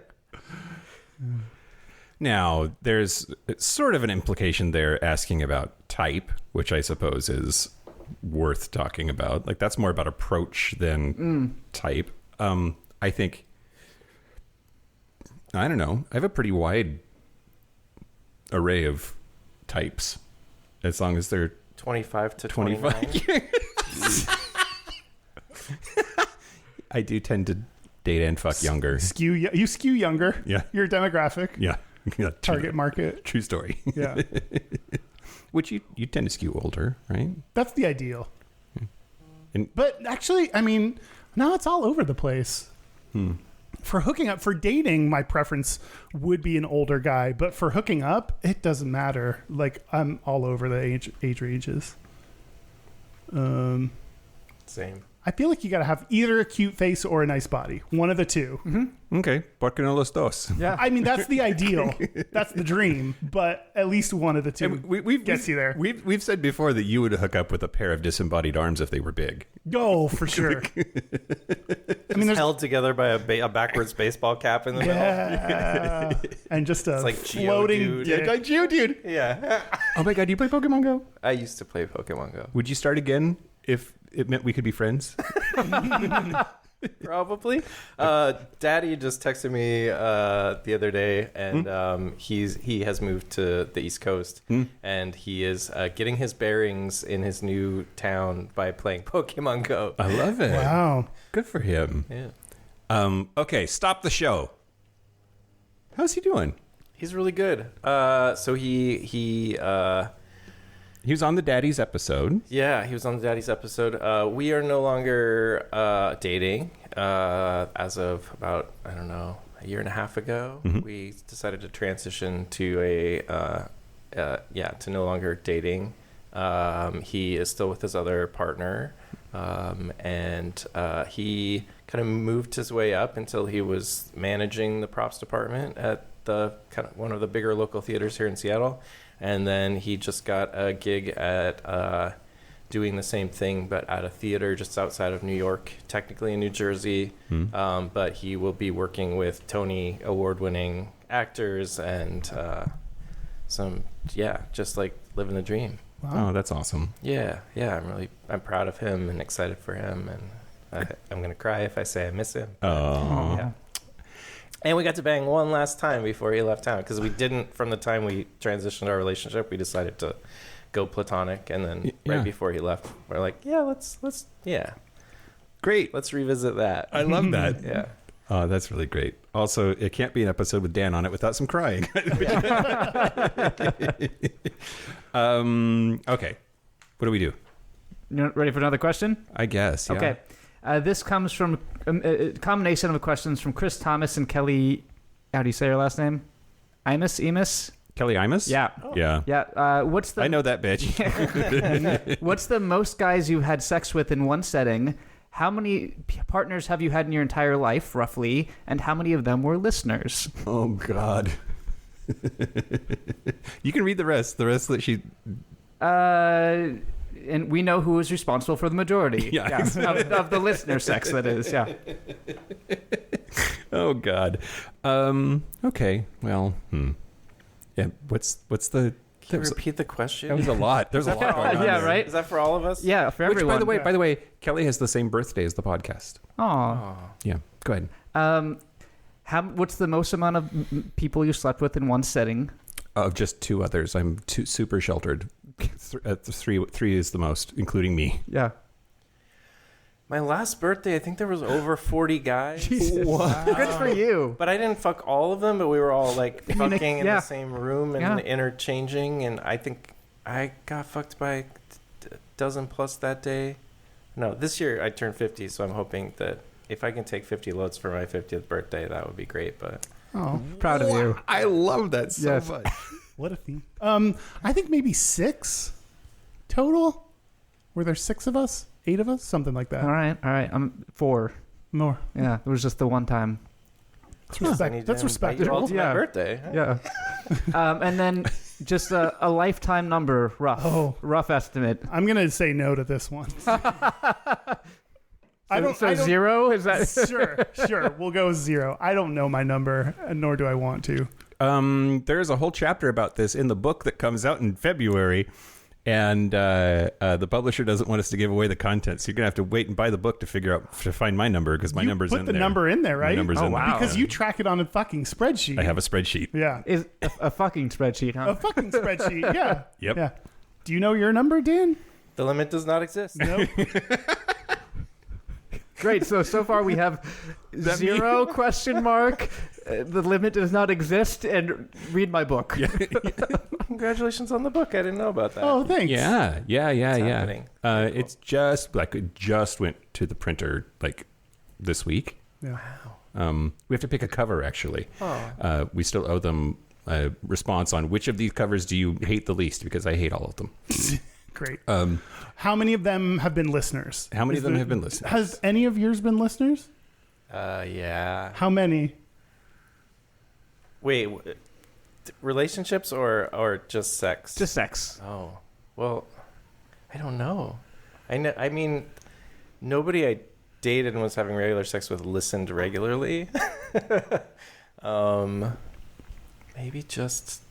Now, there's sort of an implication there asking about type, which I suppose is worth talking about. Like, that's more about approach than type. I think, I don't know, I have a pretty wide array of types, as long as they're 25 to 25 29. I do tend to date and fuck younger. You skew younger. Yeah. Your demographic. Yeah. Yeah, Target market. True story. Yeah. Which you tend to skew older, right? That's the ideal. And- But actually, I mean, now it's all over the place. For hooking up, for dating, my preference would be an older guy. But for hooking up, it doesn't matter. Like, I'm all over the age ranges. Same. I feel like you got to have either a cute face or a nice body. One of the two. Okay. ¿Por qué no los dos? Yeah. I mean, that's the ideal. That's the dream. But at least one of the two And we've gets you there. We've said before that you would hook up with a pair of disembodied arms if they were big. Go for sure. I mean, there's Held together by a backwards baseball cap in the middle. yeah, and just a It's like floating Geodude. dick. like Geodude. Yeah. Oh my god, do you play Pokemon Go? I used to play Pokemon Go. Would you start again if it meant we could be friends? Probably. Daddy just texted me the other day, and he has moved to the East Coast, and he is getting his bearings in his new town by playing Pokemon Go. I love it. Wow. Good for him. Yeah, Okay, stop the show. How's he doing? he's really good. So he He was on the Daddy's episode. yeah, he was on the Daddy's episode. We are no longer dating. As of about, I don't know, a year and a half ago, we decided to transition to to no longer dating. He is still with his other partner, and he kind of moved his way up until he was managing the props department at the kind of one of the bigger local theaters here in Seattle. And then he just got a gig at doing the same thing, but at a theater just outside of New York, technically in New Jersey. But he will be working with Tony award-winning actors and just like living the dream. Oh, that's awesome. Yeah, I'm proud of him and excited for him, and I'm gonna cry if I say I miss him. Oh. Yeah. And we got to bang one last time before he left town, because we didn't, from the time we transitioned our relationship, we decided to go platonic, and then Yeah. right before he left, we're like, yeah, let's Great. let's revisit that. I love that. Yeah. Oh, that's really great. Also, it can't be an episode with Dan on it without some crying. Okay. What do we do? You ready for another question? I guess. Yeah. Okay. This comes from a combination of questions from Chris Thomas and Kelly. How do you say her last name? Emus? Kelly Imus? Yeah. Yeah. Yeah. What's the I know that bitch. What's the most guys you've had sex with in one setting? How many partners have you had in your entire life, roughly? And how many of them were listeners? Oh, God. You can read the rest. The rest that she... And we know who is responsible for the majority Yeah, of the listener sex, that is. Yeah. Oh, God. Okay. Well, yeah. What's the... Can you repeat the question? That was a lot. There's a lot going on Yeah, there. right? Is that for all of us? Yeah, for Which, everyone. by the way, Kelly has the same birthday as the podcast. Aw. Oh. Yeah. Go ahead. What's the most amount of people you slept with in one setting? Of just two others. I'm super sheltered. Three is the most, including me. Yeah. My last birthday, I think there was over 40 guys. Good for you. But I didn't fuck all of them, but we were all like fucking in yeah. the same room and Yeah. interchanging. And I think I got fucked by a dozen plus that day. No, this year I turned 50, so I'm hoping that if I can take 50 loads for my 50th birthday, that would be great. But Oh, Proud of you. I love that so Yes. much. what a theme. I think maybe 6 total. Were there 6 of us? 8 of us? Something like that. All right. I'm 4. More. Yeah, it was just the one time. That's respectable. You all to Yeah. my birthday. Yeah. And then Just a lifetime number, rough estimate. I'm gonna say no to this one. I don't. Zero? Is that sure? We'll go with 0. I don't know my number, nor do I want to. There's a whole chapter about this in the book that comes out in February, and the publisher doesn't want us to give away the content, so you're gonna have to wait and buy the book to find my number, because my number's in there. Put the number in there, right? My number's in there. Because you track it on a fucking spreadsheet. I have a spreadsheet. Yeah, is a fucking spreadsheet, huh? a fucking spreadsheet. Yeah. Yep. Yeah. Do you know your number, Dan? The limit does not exist. No. Great. So far we have 0 question mark. The limit does not exist, and read my book. Yeah. Congratulations on the book. I didn't know about that. Oh, thanks. Yeah. happening? It's just it just went to the printer this week. Yeah. We have to pick a cover, actually. Oh. We still owe them a response on which of these covers do you hate the least, because I hate all of them. Great. How many of them have been listeners? How many of them have been listeners? Has any of yours been listeners? Yeah. How many? Wait, relationships or just sex? Just sex. Oh, well, I don't know. I mean, nobody I dated and was having regular sex with listened regularly. Maybe just.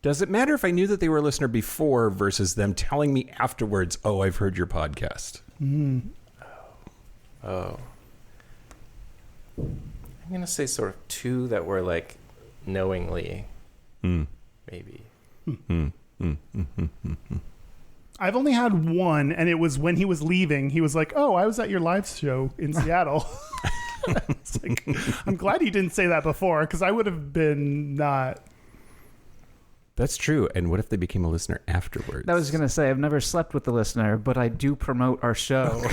Does it matter if I knew that they were a listener before versus them telling me afterwards, oh, I've heard your podcast? Oh. I'm going to say sort of 2 that were knowingly. Maybe. I've only had 1, and it was when he was leaving. He was like, "Oh, I was at your live show in Seattle." It's I'm glad he didn't say that before, because I would have been not. That's true. And what if they became a listener afterwards? I was going to say, I've never slept with the listener, but I do promote our show.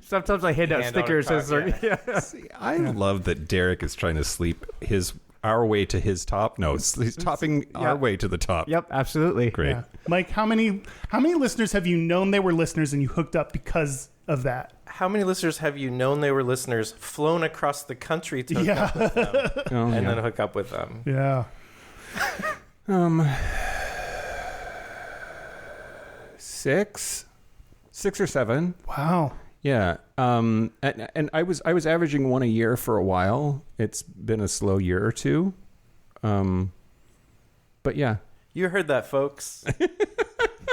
Sometimes I hand out stickers. See, I love that Derek is trying to sleep our way to his top. No, he's topping our way to the top. Yep, absolutely. Great. Yeah. Mike, how many listeners have you known they were listeners and you hooked up because of that? How many listeners have you known they were listeners, flown across the country to hook up with them, and then hook up with them? Yeah. 6 or 7. Wow. Yeah. And I was averaging 1 a year for a while. It's been a slow year or 2. But yeah. You heard that, folks.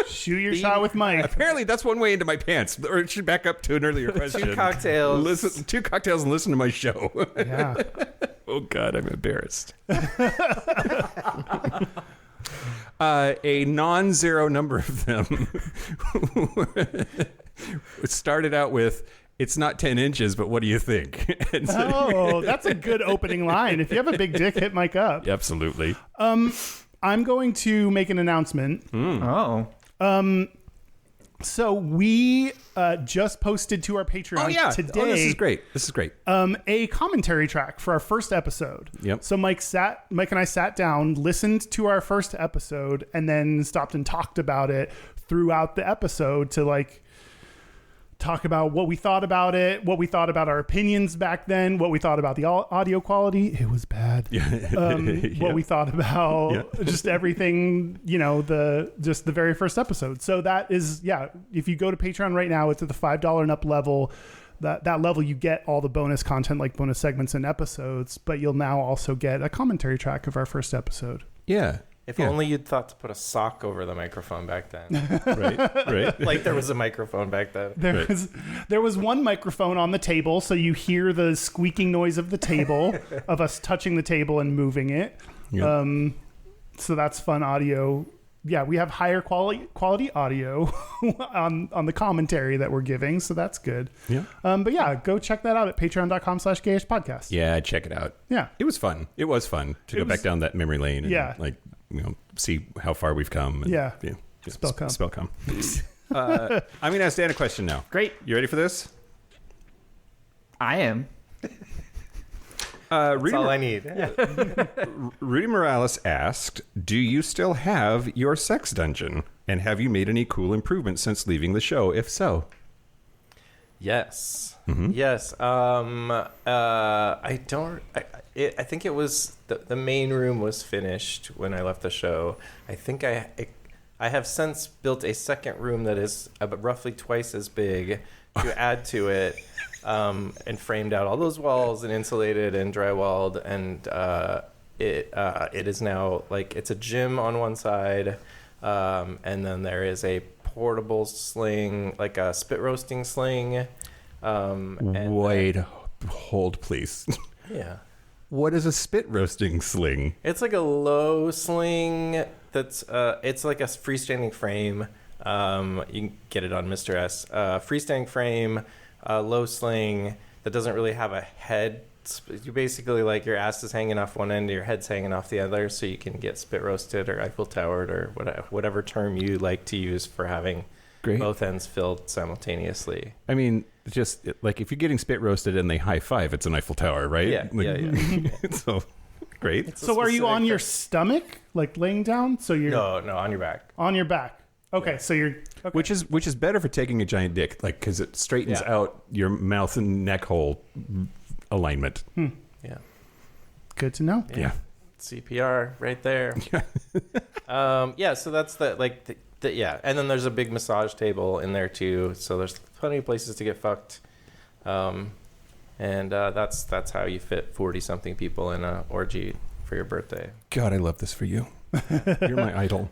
Shoot your shot with Mike. Apparently that's one way into my pants. Or it should back up to an earlier question. 2 cocktails. 2 cocktails and listen to my show. Yeah. Oh God, I'm embarrassed. A non-zero number of them started out with, "It's not 10 inches, but what do you think?" Oh, that's a good opening line. If you have a big dick, hit Mike up. Absolutely. I'm going to make an announcement. Oh. So we just posted to our Patreon today. Oh, this is great. A commentary track for our first episode. Yep. So Mike and I sat down, listened to our first episode, and then stopped and talked about it throughout the episode to talk about what we thought about it, what we thought about our opinions back then, what we thought about the audio quality. It was bad. What we thought about just everything, the very first episode. So that is, if you go to Patreon right now, it's at the $5 and up level. That level, you get all the bonus content, like bonus segments and episodes, but you'll now also get a commentary track of our first episode. Yeah. If only you'd thought to put a sock over the microphone back then. Right. Like there was a microphone back then. There was one microphone on the table, so you hear the squeaking noise of the table, of us touching the table and moving it. Yeah. So that's fun audio. Yeah, we have higher quality audio on the commentary that we're giving, so that's good. Yeah. But yeah, go check that out at patreon.com/gayishpodcast. Yeah, check it out. Yeah. It was fun. It was fun to go back down that memory lane and see how far we've come. And, Spell come. I'm going to ask Dan a question now. Great. You ready for this? I am. That's all I need. Rudy Morales asked, "Do you still have your sex dungeon? And have you made any cool improvements since leaving the show? If so." Yes. Mhm. Yes. I don't. I think it was the main room was finished when I left the show. I think I have since built a second room that is roughly twice as big to add to it, and framed out all those walls and insulated and drywalled, and it is now like it's a gym on one side, and then there is a portable sling, like a spit roasting sling. Wait, hold, please. Yeah. What is a spit roasting sling? It's like a low sling that's it's like a freestanding frame. You can get it on Mr. S. Freestanding frame, low sling that doesn't really have a head. You basically like your ass is hanging off one end, your head's hanging off the other, so you can get spit roasted or Eiffel Towered or whatever term you like to use for having both ends filled simultaneously. I mean, just like if you're getting spit roasted and they high five, it's an Eiffel Tower, right? Yeah, yeah. So great. So are you on your stomach, like laying down? So you're no, on your back. on your back. Okay, so you're okay. Which is better for taking a giant dick, like because it straightens out your mouth and neck hole alignment. Yeah. Good to know. Yeah. CPR right there. So that's the and then there's a big massage table in there too, so there's plenty of places to get fucked, and that's how you fit 40 something people in a orgy for your birthday. God, I love this for you. You're my idol.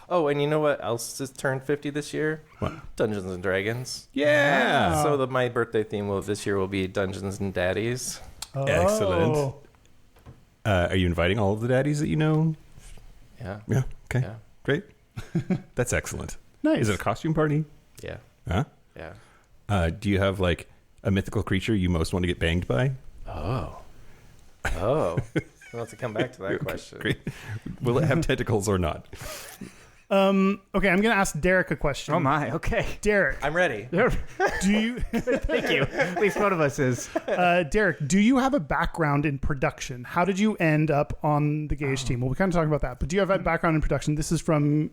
Oh, and you know what else just turned 50 this year? What? Dungeons and Dragons. Yeah. So my birthday theme this year will be Dungeons and Daddies. Oh. Excellent. Are you inviting all of the daddies that you know? Yeah. Yeah. Okay. Yeah. Great. That's excellent. Nice. Is it a costume party? Yeah. Huh? Yeah. Do you have like a mythical creature you most want to get banged by? Oh. I'll have to come back to that question. Great. Will it have tentacles or not? Okay, I'm gonna ask Derek a question. Oh my, okay. Derek, I'm ready. do you Thank you. At least one of us is. Derek, do you have a background in production? How did you end up on the Gayish team? Well, we kind of talked about that, but do you have a background in production? This is from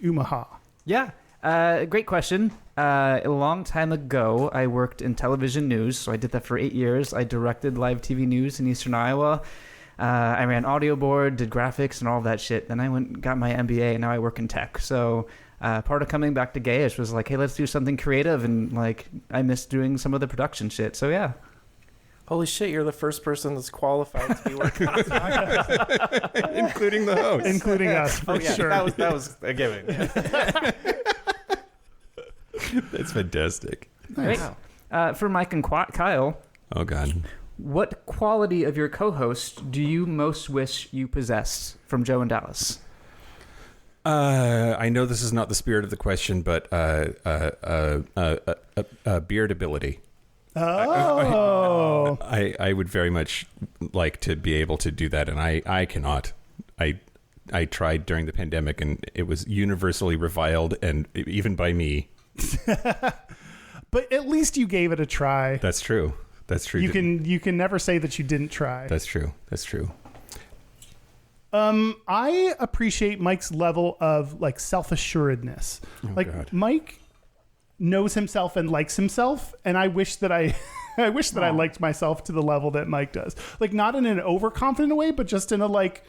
Umaha. Yeah. Great question. A long time ago, I worked in television news, so I did that for 8 years. I directed live TV news in Eastern Iowa. I ran audio board, did graphics and all that shit. Then I went and got my MBA, and now I work in tech. So part of coming back to Gayish was like, hey, let's do something creative. And like, I miss doing some of the production shit. So yeah. Holy shit, you're the first person that's qualified to be working on this podcast. Including the host. Including us, for sure. That was a given. That's fantastic. Great. For Mike and Kyle, Oh, God. what quality of your co-host do you most wish you possessed? From Joe in Dallas. I know this is not the spirit of the question, but beard ability. Oh. I would very much like to be able to do that, and I cannot. I tried during the pandemic, and it was universally reviled, and even by me. But at least you gave it a try. That's true. That's true. You can never say that you didn't try. That's true. That's true. I appreciate Mike's level of like self-assuredness. God. Mike knows himself and likes himself, and I wish that I liked myself to the level that Mike does. Like, not in an overconfident way, but just in a like,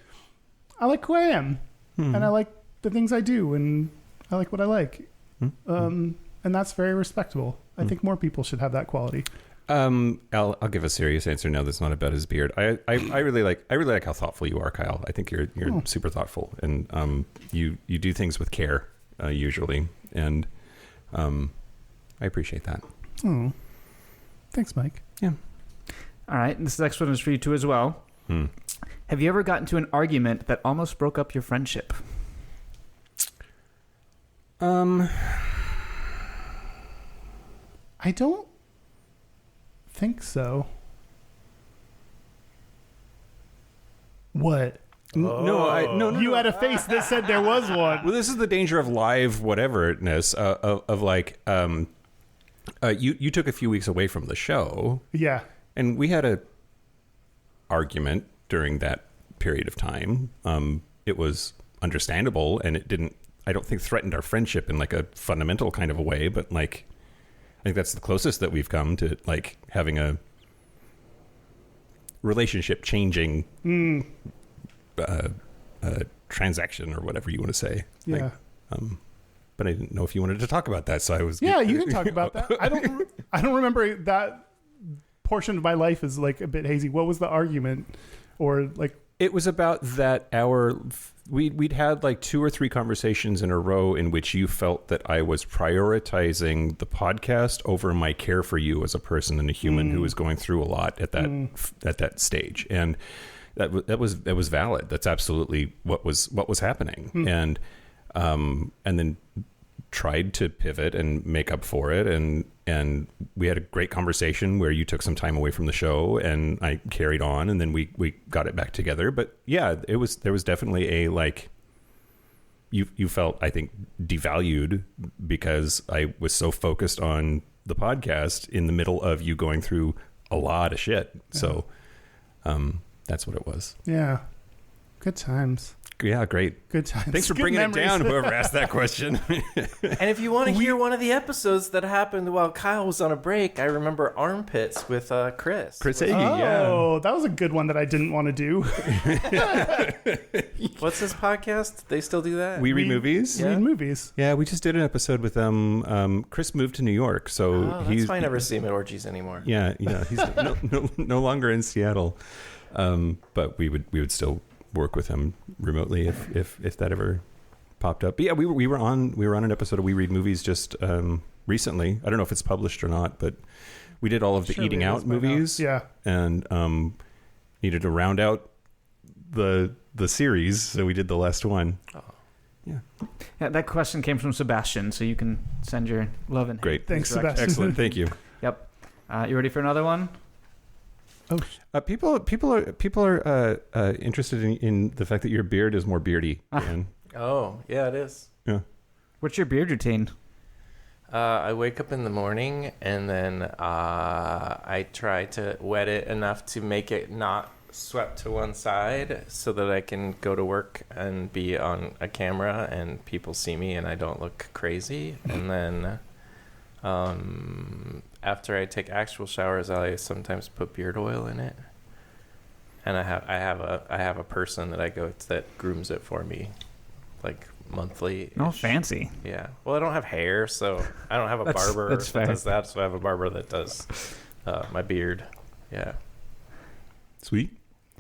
I like who I am, and I like the things I do, and I like what I like. And that's very respectable. I think more people should have that quality. I'll give a serious answer now. That's not about his beard. I really like how thoughtful you are, Kyle. I think you're super thoughtful, and you do things with care usually, and I appreciate that. Oh, thanks, Mike. Yeah. All right. This next one is for you too as well. Have you ever gotten into an argument that almost broke up your friendship? I don't think so. What? No. You had a face that said there was one. Well, this is the danger of live whateverness of like you took a few weeks away from the show. Yeah. And we had a argument during that period of time. It was understandable, and it didn't, I don't think, threatened our friendship in like a fundamental kind of a way, but like think that's the closest that we've come to like having a relationship changing transaction or whatever you want to say. Yeah. But I didn't know if you wanted to talk about that, so I was. Yeah, you can talk about that. I don't remember that portion of my life is like a bit hazy. What was the argument, or like? It was about that we'd had like 2 or 3 conversations in a row in which you felt that I was prioritizing the podcast over my care for you as a person and a human who was going through a lot at that stage, and that was valid. That's absolutely what was happening, and then tried to pivot and make up for it, and we had a great conversation where you took some time away from the show and I carried on, and then we got it back together. But yeah, there was definitely a like you felt, I think, devalued because I was so focused on the podcast in the middle of you going through a lot of shit. Yeah. So that's what it was. Yeah. Good times. Yeah, great. Good times. Thanks for Good bringing memories. it down, whoever asked that question. And if you want to hear one of the episodes that happened while Kyle was on a break, I remember Armpits with Chris. Chris Agee, yeah. Oh, that was a good one that I didn't want to do. What's his podcast? They still do that? We Read Movies? Read movies. Yeah, we just did an episode with them. Chris moved to New York, so that's why I never see him at orgies anymore. Yeah, he's no longer in Seattle. But we would still work with him remotely if that ever popped up. But yeah, we were on an episode of We Read Movies just recently. I don't know if it's published or not, but we did all of the Eating Out movies. Yeah, and needed to round out the series, so we did the last one. Oh. Yeah, that question came from Sebastian, so you can send your love and hate. Great. Thanks, Sebastian. Excellent. Thank you. Yep. You ready for another one? Oh, people are interested in the fact that your beard is more beardy. Dan. Oh, yeah, it is. Yeah. What's your beard routine? I wake up in the morning and then I try to wet it enough to make it not swept to one side so that I can go to work and be on a camera and people see me and I don't look crazy. And then after I take actual showers, I sometimes put beard oil in it. And I have a person that I go to that grooms it for me, like monthly. Oh, fancy. Yeah. Well, I don't have hair, so I don't have a barber that's fair. that does that. So I have a barber that does my beard. Yeah. Sweet.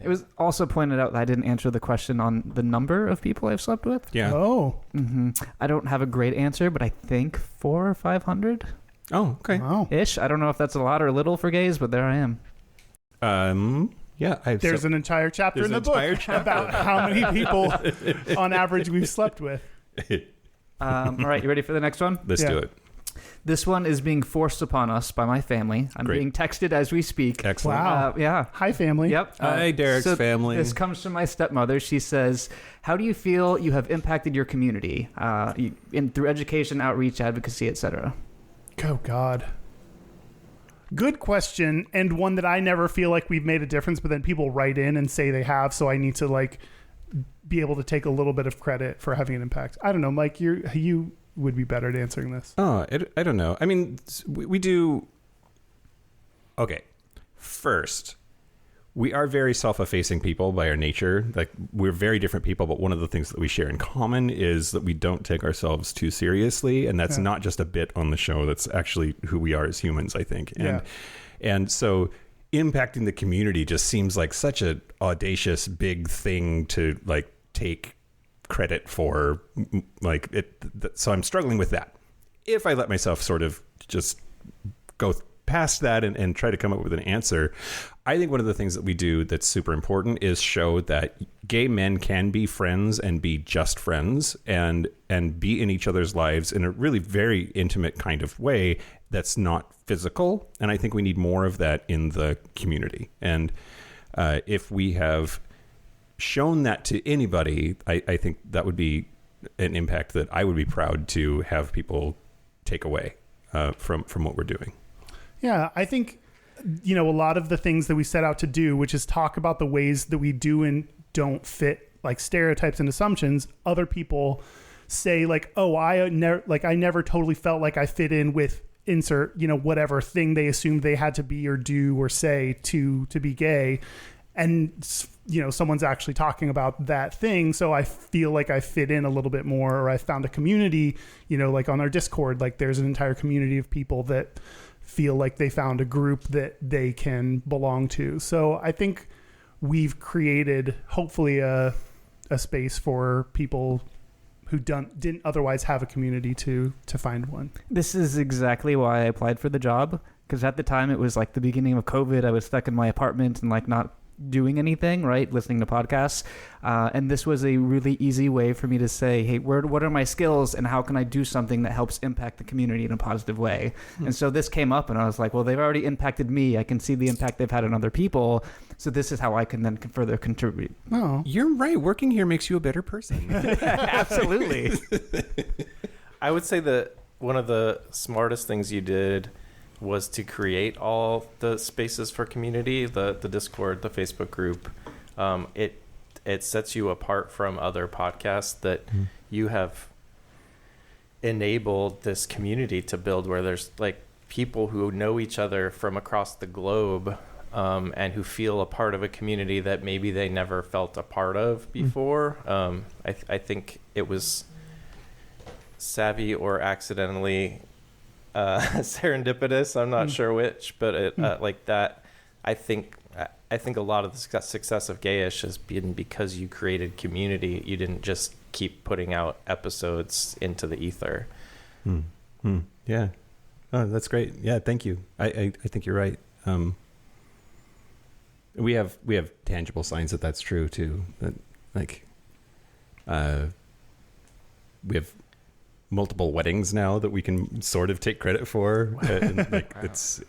It was also pointed out that I didn't answer the question on the number of people I've slept with. Yeah. Oh. Mm-hmm. I don't have a great answer, but I think 400 or 500 Oh, okay. Wow. ish. I don't know if that's a lot or little for gays, but there I am. Yeah. There's an entire chapter in the book about how many people on average we've slept with. All right, you ready for the next one? Let's do it. This one is being forced upon us by my family. I'm Great. being texted as we speak. Excellent. Wow. Yeah. Hi, family. Yep. Hi, Derek's family. This comes from my stepmother. She says, "How do you feel you have impacted your community through education, outreach, advocacy, etc.?" Oh, God. Good question, and one that I never feel like we've made a difference, but then people write in and say they have, so I need to like be able to take a little bit of credit for having an impact. I don't know, Mike, you would be better at answering this. Oh, I don't know. I mean, we do... Okay. First, we are very self-effacing people by our nature. Like, we're very different people, but one of the things that we share in common is that we don't take ourselves too seriously, and that's not just a bit on the show. That's actually who we are as humans, I think. And so impacting the community just seems like such an audacious, big thing to, like, take credit for, like, it. So I'm struggling with that. If I let myself sort of just go past that and try to come up with an answer, I think one of the things that we do that's super important is show that gay men can be friends and be just friends and be in each other's lives in a really very intimate kind of way that's not physical. And I think we need more of that in the community. And if we have shown that to anybody, I think that would be an impact that I would be proud to have people take away from what we're doing. Yeah, I think, a lot of the things that we set out to do, which is talk about the ways that we do and don't fit like stereotypes and assumptions, other people say like, oh, I never totally felt like I fit in with insert, whatever thing they assumed they had to be or do or say to be gay. And, someone's actually talking about that thing. So I feel like I fit in a little bit more, or I found a community, like on our Discord, like there's an entire community of people that feel like they found a group that they can belong to. So I think we've created hopefully a space for people who didn't otherwise have a community to find one. This is exactly why I applied for the job, because at the time it was like the beginning of COVID. I was stuck in my apartment and like not doing anything, right? Listening to podcasts. And this was a really easy way for me to say, hey, what are my skills and how can I do something that helps impact the community in a positive way? And so this came up and I was like, well, they've already impacted me. I can see the impact they've had on other people. So this is how I can then further contribute. Oh, you're right. Working here makes you a better person. Absolutely. I would say that one of the smartest things you did was to create all the spaces for community, the Discord, the Facebook group. It sets you apart from other podcasts that you have enabled this community to build, where there's like people who know each other from across the globe, and who feel a part of a community that maybe they never felt a part of before. I think it was savvy or accidentally serendipitous. I'm not sure which, but it like that. I think a lot of the success of Gayish has been because you created community. You didn't just keep putting out episodes into the ether. Yeah. Oh, that's great. Yeah, thank you. I think you're right. We have tangible signs that that's true too. That like we have multiple weddings now that we can sort of take credit for. And like, wow. It's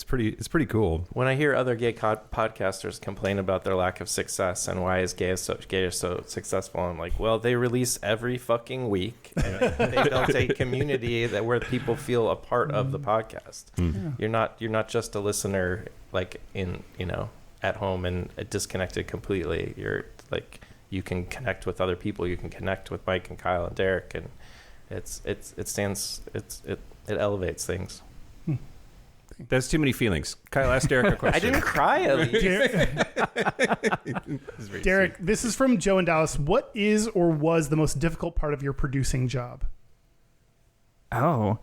pretty cool. When I hear other gay podcasters complain about their lack of success and why is Gayish so successful, I'm like, well, they release every fucking week. And they built a community where people feel a part of the podcast. Yeah. You're not just a listener like in at home and disconnected completely. You're like, you can connect with other people. You can connect with Mike and Kyle and Derek, and it elevates things. There's too many feelings. Kyle, ask Derek a question. I didn't cry, at least. Derek, this is from Joe in Dallas. What is or was the most difficult part of your producing job? Oh,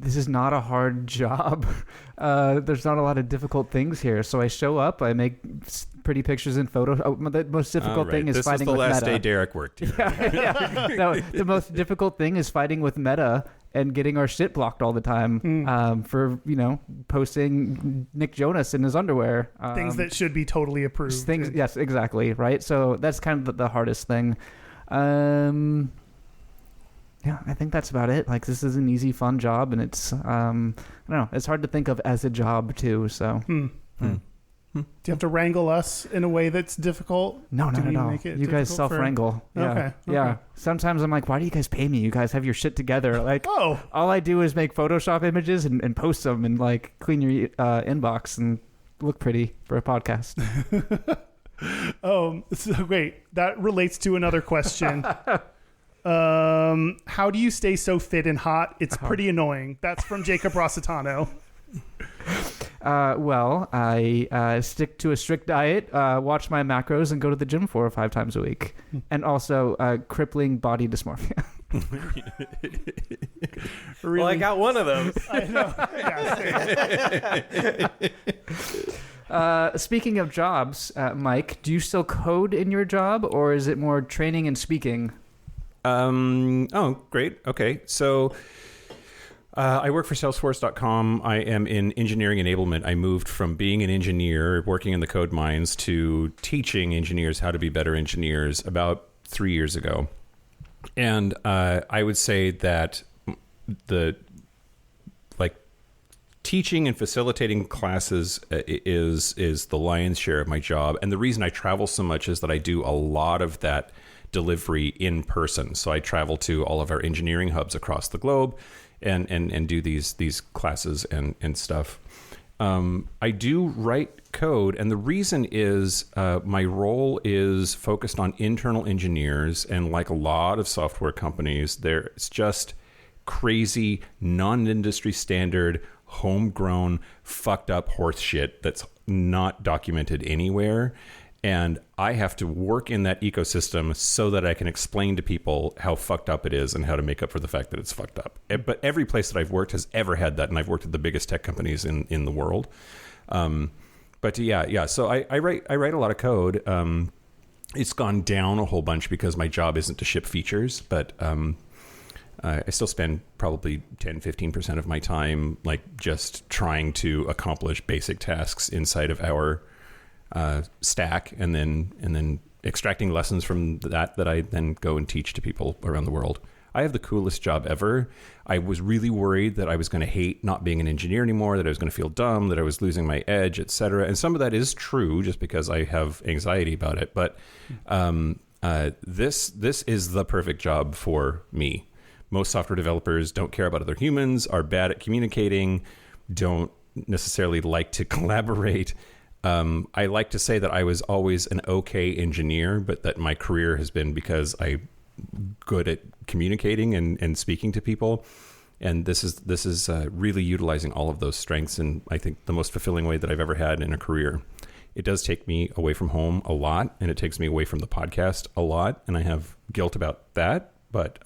this is not a hard job. There's not a lot of difficult things here. So I show up, I make pretty pictures in photos. The most difficult thing is fighting with Meta. This was the last day Derek worked. Yeah. No, the most difficult thing is fighting with Meta and getting our shit blocked all the time for, posting Nick Jonas in his underwear. Things that should be totally approved. Yes, exactly. Right. So that's kind of the hardest thing. Yeah, I think that's about it. Like, this is an easy, fun job, and it's, I don't know, it's hard to think of as a job, too, so. Do you have to wrangle us in a way that's difficult? No. You guys self-wrangle. Yeah. Okay. Yeah. Sometimes I'm like, why do you guys pay me? You guys have your shit together. Like, all I do is make Photoshop images and post them and, like, clean your inbox and look pretty for a podcast. So wait, that relates to another question. How do you stay so fit and hot? It's pretty annoying. That's from Jacob Rossitano. Well, I stick to a strict diet, watch my macros, and go to the gym 4 or 5 times a week. And also crippling body dysmorphia. Really? Well, I got one of those. I know. Speaking of jobs, Mike, do you still code in your job, or is it more training and speaking? Oh, great. Okay. So I work for Salesforce.com. I am in engineering enablement. I moved from being an engineer working in the code mines to teaching engineers how to be better engineers about 3 years ago. And I would say that the teaching and facilitating classes is the lion's share of my job. And the reason I travel so much is that I do a lot of that delivery in person. So I travel to all of our engineering hubs across the globe and do these classes and stuff. I do write code, and the reason is my role is focused on internal engineers, and like a lot of software companies, it's just crazy, non-industry standard, homegrown, fucked up horse shit that's not documented anywhere. And I have to work in that ecosystem so that I can explain to people how fucked up it is and how to make up for the fact that it's fucked up. But every place that I've worked has ever had that, and I've worked at the biggest tech companies in the world. But yeah. So I write a lot of code. It's gone down a whole bunch because my job isn't to ship features, but I still spend probably 10-15% of my time like just trying to accomplish basic tasks inside of our stack, and then extracting lessons from that I then go and teach to people around the world. I have the coolest job ever. I was really worried that I was going to hate not being an engineer anymore, that I was going to feel dumb, that I was losing my edge, etc. And some of that is true, just because I have anxiety about it. But this is the perfect job for me. Most software developers don't care about other humans, are bad at communicating, don't necessarily like to collaborate. I like to say that I was always an okay engineer, but that my career has been because I'm good at communicating and speaking to people. And this is really utilizing all of those strengths, and I think the most fulfilling way that I've ever had in a career. It does take me away from home a lot, and it takes me away from the podcast a lot, and I have guilt about that. But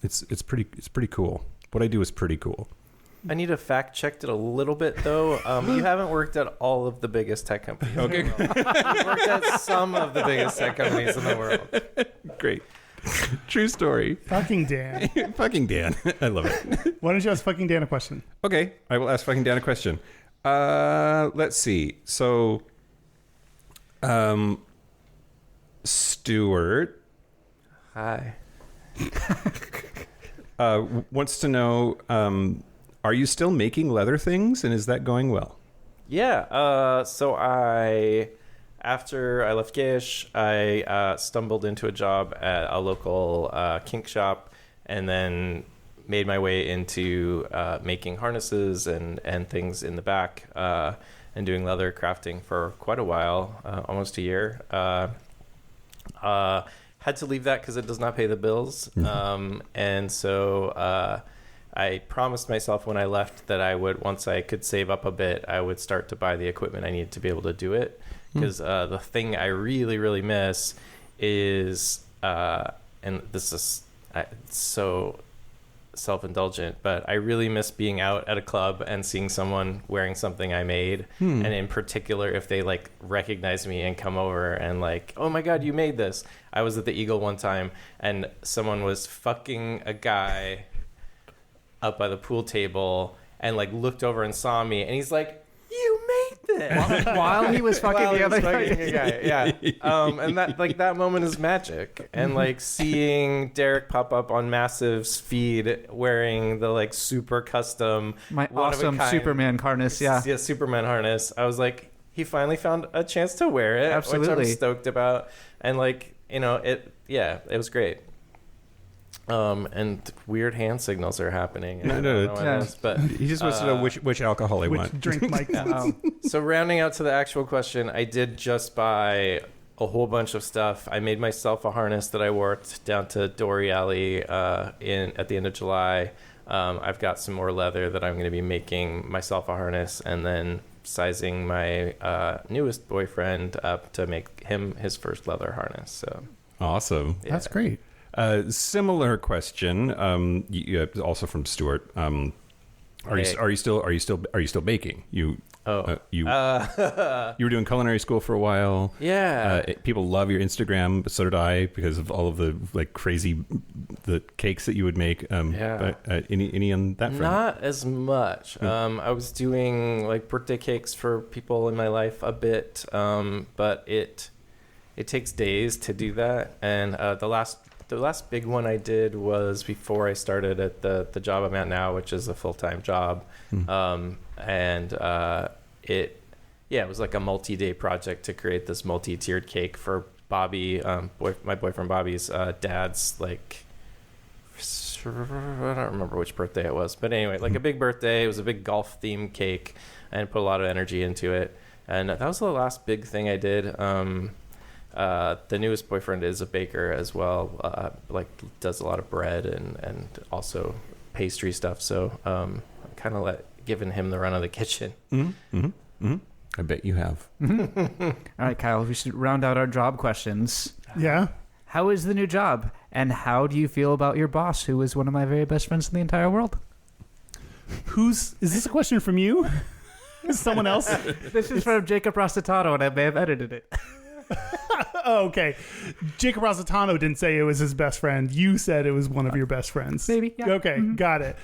it's pretty cool. What I do is pretty cool. I need to fact check it a little bit, though. You haven't worked at all of the biggest tech companies in the world. You've worked at some of the biggest tech companies in the world. Great. True story. Fucking Dan. Fucking Dan. I love it. Why don't you ask fucking Dan a question? Okay, I will ask fucking Dan a question. Let's see. So, Stuart. Hi. Wants to know, are you still making leather things, and is that going well? Yeah. So after I left Gayish, I stumbled into a job at a local kink shop, and then made my way into making harnesses and things in the back, and doing leather crafting for quite a while, almost a year. Had to leave that because it does not pay the bills. And so I promised myself when I left that I would, once I could save up a bit, I would start to buy the equipment I needed to be able to do it. Because the thing I really, really miss is, and this is so self-indulgent, but I really miss being out at a club and seeing someone wearing something I made. And in particular, if they like recognize me and come over and like, oh my God, you made this. I was at the Eagle one time and someone was fucking a guy up by the pool table and like looked over and saw me, and he's like, you made this While he was fucking the other guy. Yeah. And that moment is magic. And like seeing Derek pop up on Massive's feed wearing the like super custom, My awesome Superman harness. Yeah, Superman harness. I was like, he finally found a chance to wear it. Absolutely. Which I'm stoked about. And like, it was great. And weird hand signals are happening. No. But He just wants to know which alcohol I Which want. drink Mike wants. So rounding out to the actual question, I did just buy a whole bunch of stuff. I made myself a harness that I wore down to Dory Alley at the end of July. I've got some more leather that I'm going to be making myself a harness, and then sizing my newest boyfriend up to make him his first leather harness. So Awesome. yeah. That's great. Similar question, also from Stuart. Are you still baking? You were doing culinary school for a while. Yeah. People love your Instagram, but so did I, because of all of the like crazy the cakes that you would make. Yeah. But, any on that front? Not as much. I was doing like birthday cakes for people in my life a bit, but it takes days to do that. And the last big one I did was before I started at the job I'm at now, which is a full-time job. It was like a multi-day project to create this multi-tiered cake for Bobby, my boyfriend Bobby's dad's, like, I don't remember which birthday it was, but anyway, like a big birthday. It was a big golf themed cake, and put a lot of energy into it. And that was the last big thing I did. The newest boyfriend is a baker as well, like does a lot of bread and also pastry stuff. So I'm kind of giving him the run of the kitchen. I bet you have. All right, Kyle, we should round out our job questions. Yeah. How is the new job? And how do you feel about your boss, who is one of my very best friends in the entire world? Is this a question from you? Someone else? This is from Jacob Rositato, and I may have edited it. Oh, okay. Jacob Rositano didn't say it was his best friend. You said it was one of your best friends. Maybe, yeah. Okay, got it.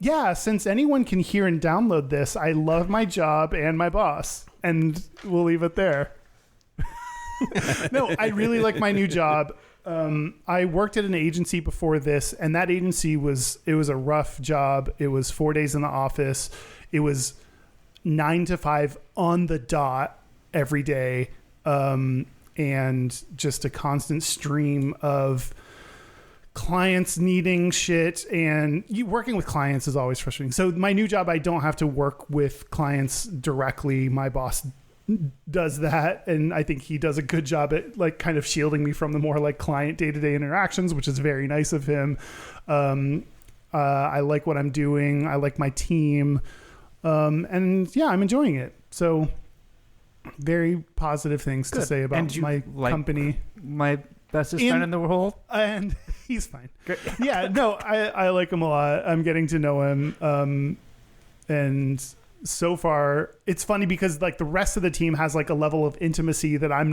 Yeah, since anyone can hear and download this, I love my job and my boss. And we'll leave it there. No, I really like my new job. I worked at an agency before this, and that agency was a rough job. It was 4 days in the office. It was 9 to 5 on the dot every day. And just a constant stream of clients needing shit, and working with clients is always frustrating. So my new job, I don't have to work with clients directly. My boss does that, and I think he does a good job at like kind of shielding me from the more like client day-to-day interactions, which is very nice of him. I like what I'm doing. I like my team. And yeah, I'm enjoying it. So very positive things to say about my company. My bestest friend in the world. And he's fine. Yeah, no, I like him a lot. I'm getting to know him. And so far, it's funny because like the rest of the team has like a level of intimacy that I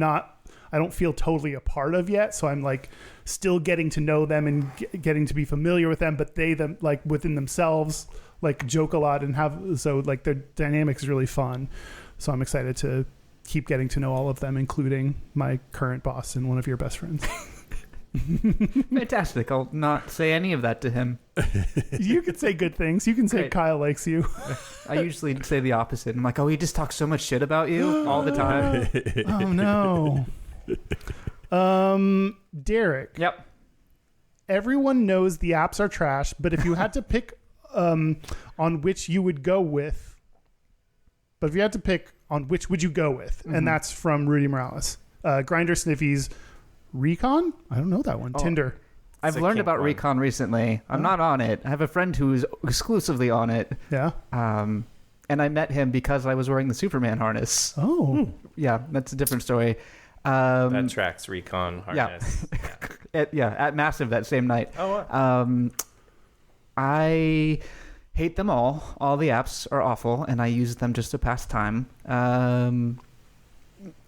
don't feel totally a part of yet. So I'm like still getting to know them and getting to be familiar with them, but them like within themselves, like joke a lot and so like their dynamics is really fun. So I'm excited to keep getting to know all of them, including my current boss and one of your best friends. Fantastic. I'll not say any of that to him. You can say good things. You can say Great. Kyle likes you. I usually say the opposite. I'm like, oh, he just talks so much shit about you all the time. Oh, no. Derek. Yep. Everyone knows the apps are trash, but if you had to pick on which you would go with, but if you had to pick on which would you go with, and that's from Rudy Morales. Grindr, Sniffies, Recon? I don't know that one. Tinder. I've learned about Recon recently. I'm not on it. I have a friend who's exclusively on it. Yeah. And I met him because I was wearing the Superman harness. Oh. Yeah, that's a different story. That tracks Recon harness. Yeah. At Massive that same night. Oh, wow. I hate them all. All the apps are awful, and I use them just to pass time. I'm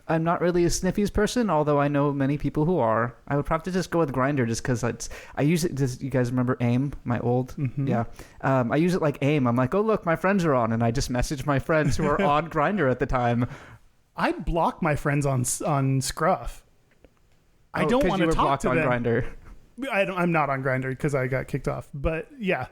not really a Sniffies person, although I know many people who are. I would probably just go with Grindr just because I use it. Does you guys remember AIM? My old? Mm-hmm. Yeah. I use it like AIM. I'm like, oh, look, my friends are on, and I just message my friends who are on Grindr at the time. I block my friends on Scruff. I don't want to talk to them. on Grindr. I'm not on Grindr because I got kicked off. But yeah,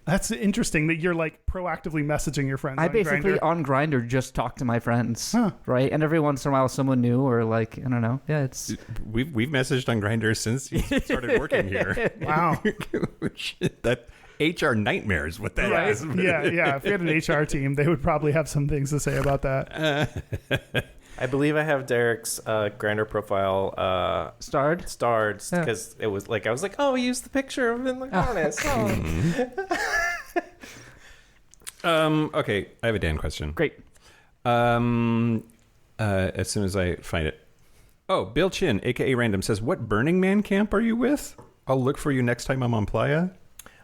that's interesting that you're like proactively messaging your friends. I basically on Grindr just talk to my friends, right? And every once in a while, someone new or like I don't know. Yeah, it's we've messaged on Grindr since you started working here. Wow, that HR nightmare is what that is. Yeah. If we had an HR team, they would probably have some things to say about that. I believe I have Derek's Grindr profile starred because it was like I was like, oh, use the picture of him in the harness. Okay, I have a Dan question. Great. As soon as I find it. Oh, Bill Chin, aka Random, says, "What Burning Man camp are you with? I'll look for you next time I'm on Playa."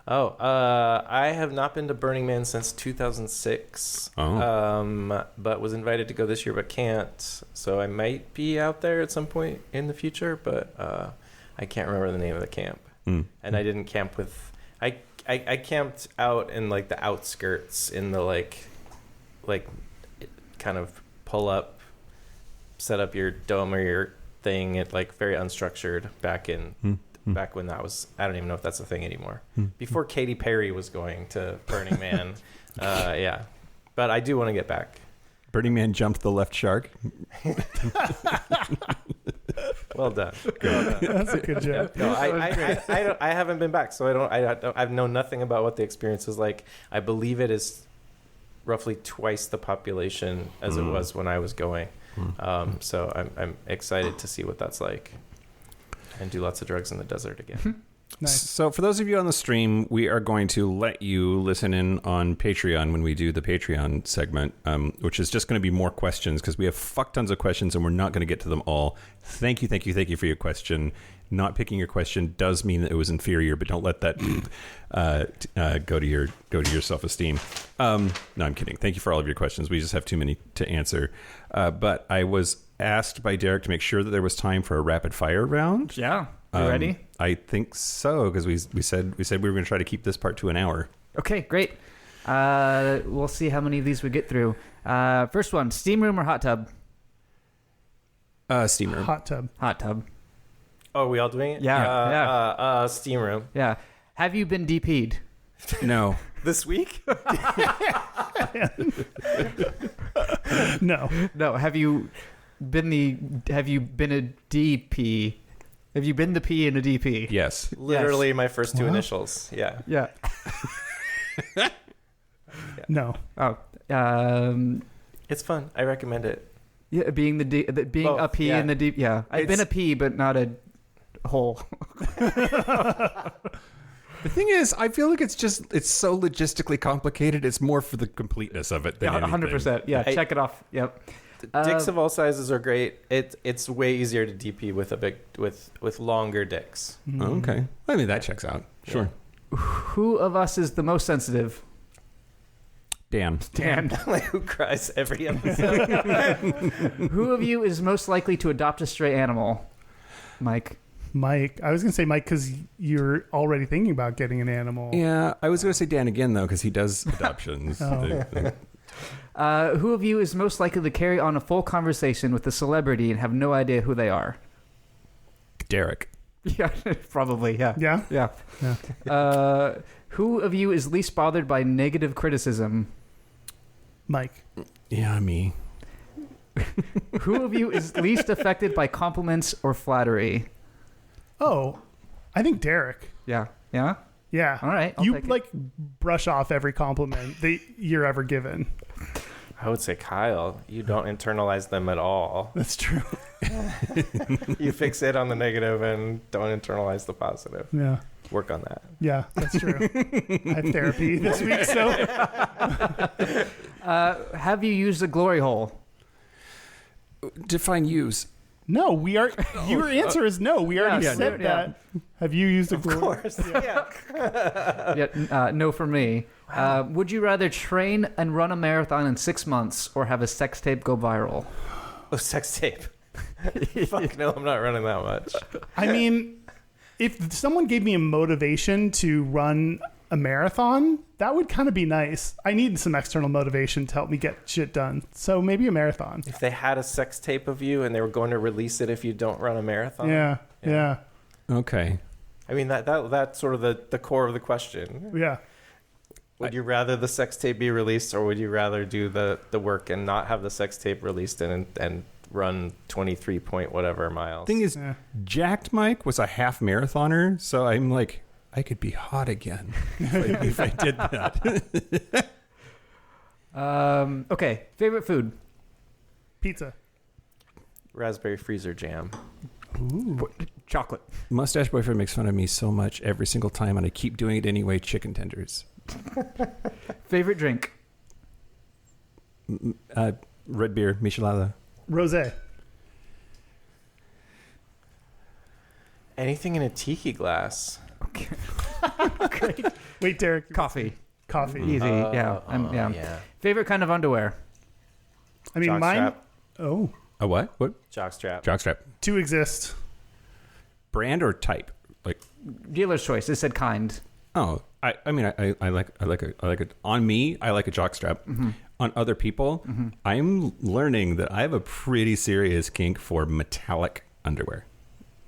Oh, I have not been to Burning Man since 2006. But was invited to go this year, but can't. So I might be out there at some point in the future, but I can't remember the name of the camp. And I didn't camp with. I camped out in like the outskirts in the like kind of pull up, set up your dome or your thing at like very unstructured back when that was, I don't even know if that's a thing anymore. Before Katy Perry was going to Burning Man. Yeah. But I do want to get back. Burning Man jumped the left shark. Well done. That's a good joke. No, I haven't been back, so I know nothing about what the experience was like. I believe it is roughly twice the population as it was when I was going. So I'm excited to see what that's like. And do lots of drugs in the desert again. Nice. So for those of you on the stream, we are going to let you listen in on Patreon when we do the Patreon segment, which is just going to be more questions because we have fuck tons of questions and we're not going to get to them all. Thank you for your question. Not picking your question does mean that it was inferior, but don't let that go to your self-esteem. No, I'm kidding. Thank you for all of your questions. We just have too many to answer. But I was asked by Derek to make sure that there was time for a rapid fire round. Yeah. You ready? I think so, because we said we were going to try to keep this part to an hour. Okay, great. We'll see how many of these we get through. First one, steam room or hot tub? Steam room. Hot tub. Hot tub. Oh, are we all doing it? Yeah. Steam room. Yeah. Have you been DP'd? No. This week? No. No. Have you been a DP? Have you been the P in a DP? Yes. Literally my first two initials. Yeah. Yeah. No. Oh. It's fun. I recommend it. Yeah, being being Both, a P yeah. in the D. Yeah, I've been a P, but not a hole. The thing is, I feel like it's so logistically complicated. It's more for the completeness of it than 100%. Yeah, I- check it off. Yep. Dicks of all sizes are great. It's way easier to DP with longer dicks. Oh, okay. I mean, that checks out. Sure. Who of us is the most sensitive? Dan. Dan. Like who cries every episode? Who of you is most likely to adopt a stray animal? Mike. Mike. I was going to say Mike because you're already thinking about getting an animal. Yeah, I was going to say Dan again, though, because he does adoptions. Oh. Who of you is most likely to carry on a full conversation with a celebrity and have no idea who they are? Derek. Yeah, probably. Yeah. Yeah? Yeah. Yeah. Who of you is least bothered by negative criticism? Mike. Yeah, me. Who of you is least affected by compliments or flattery? Oh, I think Derek. Yeah. Yeah? Yeah. All right. I'll You take it. like brush off every compliment that you're ever given. I would say Kyle. You don't internalize them at all. That's true. You fixate on the negative and don't internalize the positive. Yeah. Work on that. Yeah, that's true. I have therapy this week, so Have you used a glory hole? Define use. no. We are. Your answer is no. We already Yeah, said yeah. that. Have you used a Of glory? course. Yeah. Yeah, no for me. Would you rather train and run a marathon in 6 months or have a sex tape go viral? Oh, sex tape. Fuck no, I'm not running that much. I mean, if someone gave me a motivation to run a marathon, that would kind of be nice. I need some external motivation to help me get shit done. So maybe a marathon. If they had a sex tape of you and they were going to release it if you don't run a marathon. Yeah. Okay. I mean, that's sort of the core of the question. Yeah. Would you rather the sex tape be released or would you rather do the work and not have the sex tape released and run 23 point whatever miles? Thing is, Yeah. Jacked Mike was a half marathoner, so I'm like, I could be hot again if I did that. Okay, favorite food? Pizza. Raspberry freezer jam. Ooh. Chocolate. Mustache Boyfriend makes fun of me so much every single time, and I keep doing it anyway. Chicken tenders. Favorite drink? Red beer, Michelada. Rosé. Anything in a tiki glass. Okay. Wait, Derek. Coffee. Coffee. Easy. Yeah. Yeah. Favorite kind of underwear? I mean, mine. Jockstrap. Oh, A what? What? Jockstrap. Jockstrap. two exist. Brand or type? Like, Dealer's choice. It said kind. oh, I mean, I like a on me. I like a jockstrap. On other people, I'm learning that I have a pretty serious kink for metallic underwear.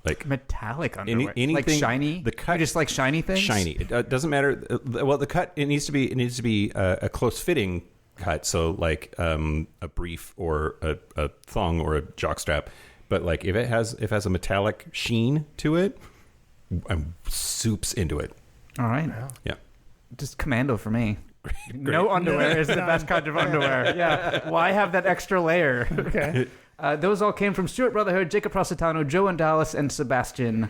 Like Metallic underwear. anything like shiny? The cut, You just like shiny things? shiny. It doesn't matter. Well, the cut it needs to be a close fitting cut. So like a brief or a thong or a jockstrap. But like if it has a metallic sheen to it, I'm soups into it. All right. Yeah. Just commando for me. No underwear is the best kind of underwear. Yeah. Why have that extra layer? Okay. Those all came from Stuart Brotherhood, Jacob Prositano, Joe and Dallas, and Sebastian.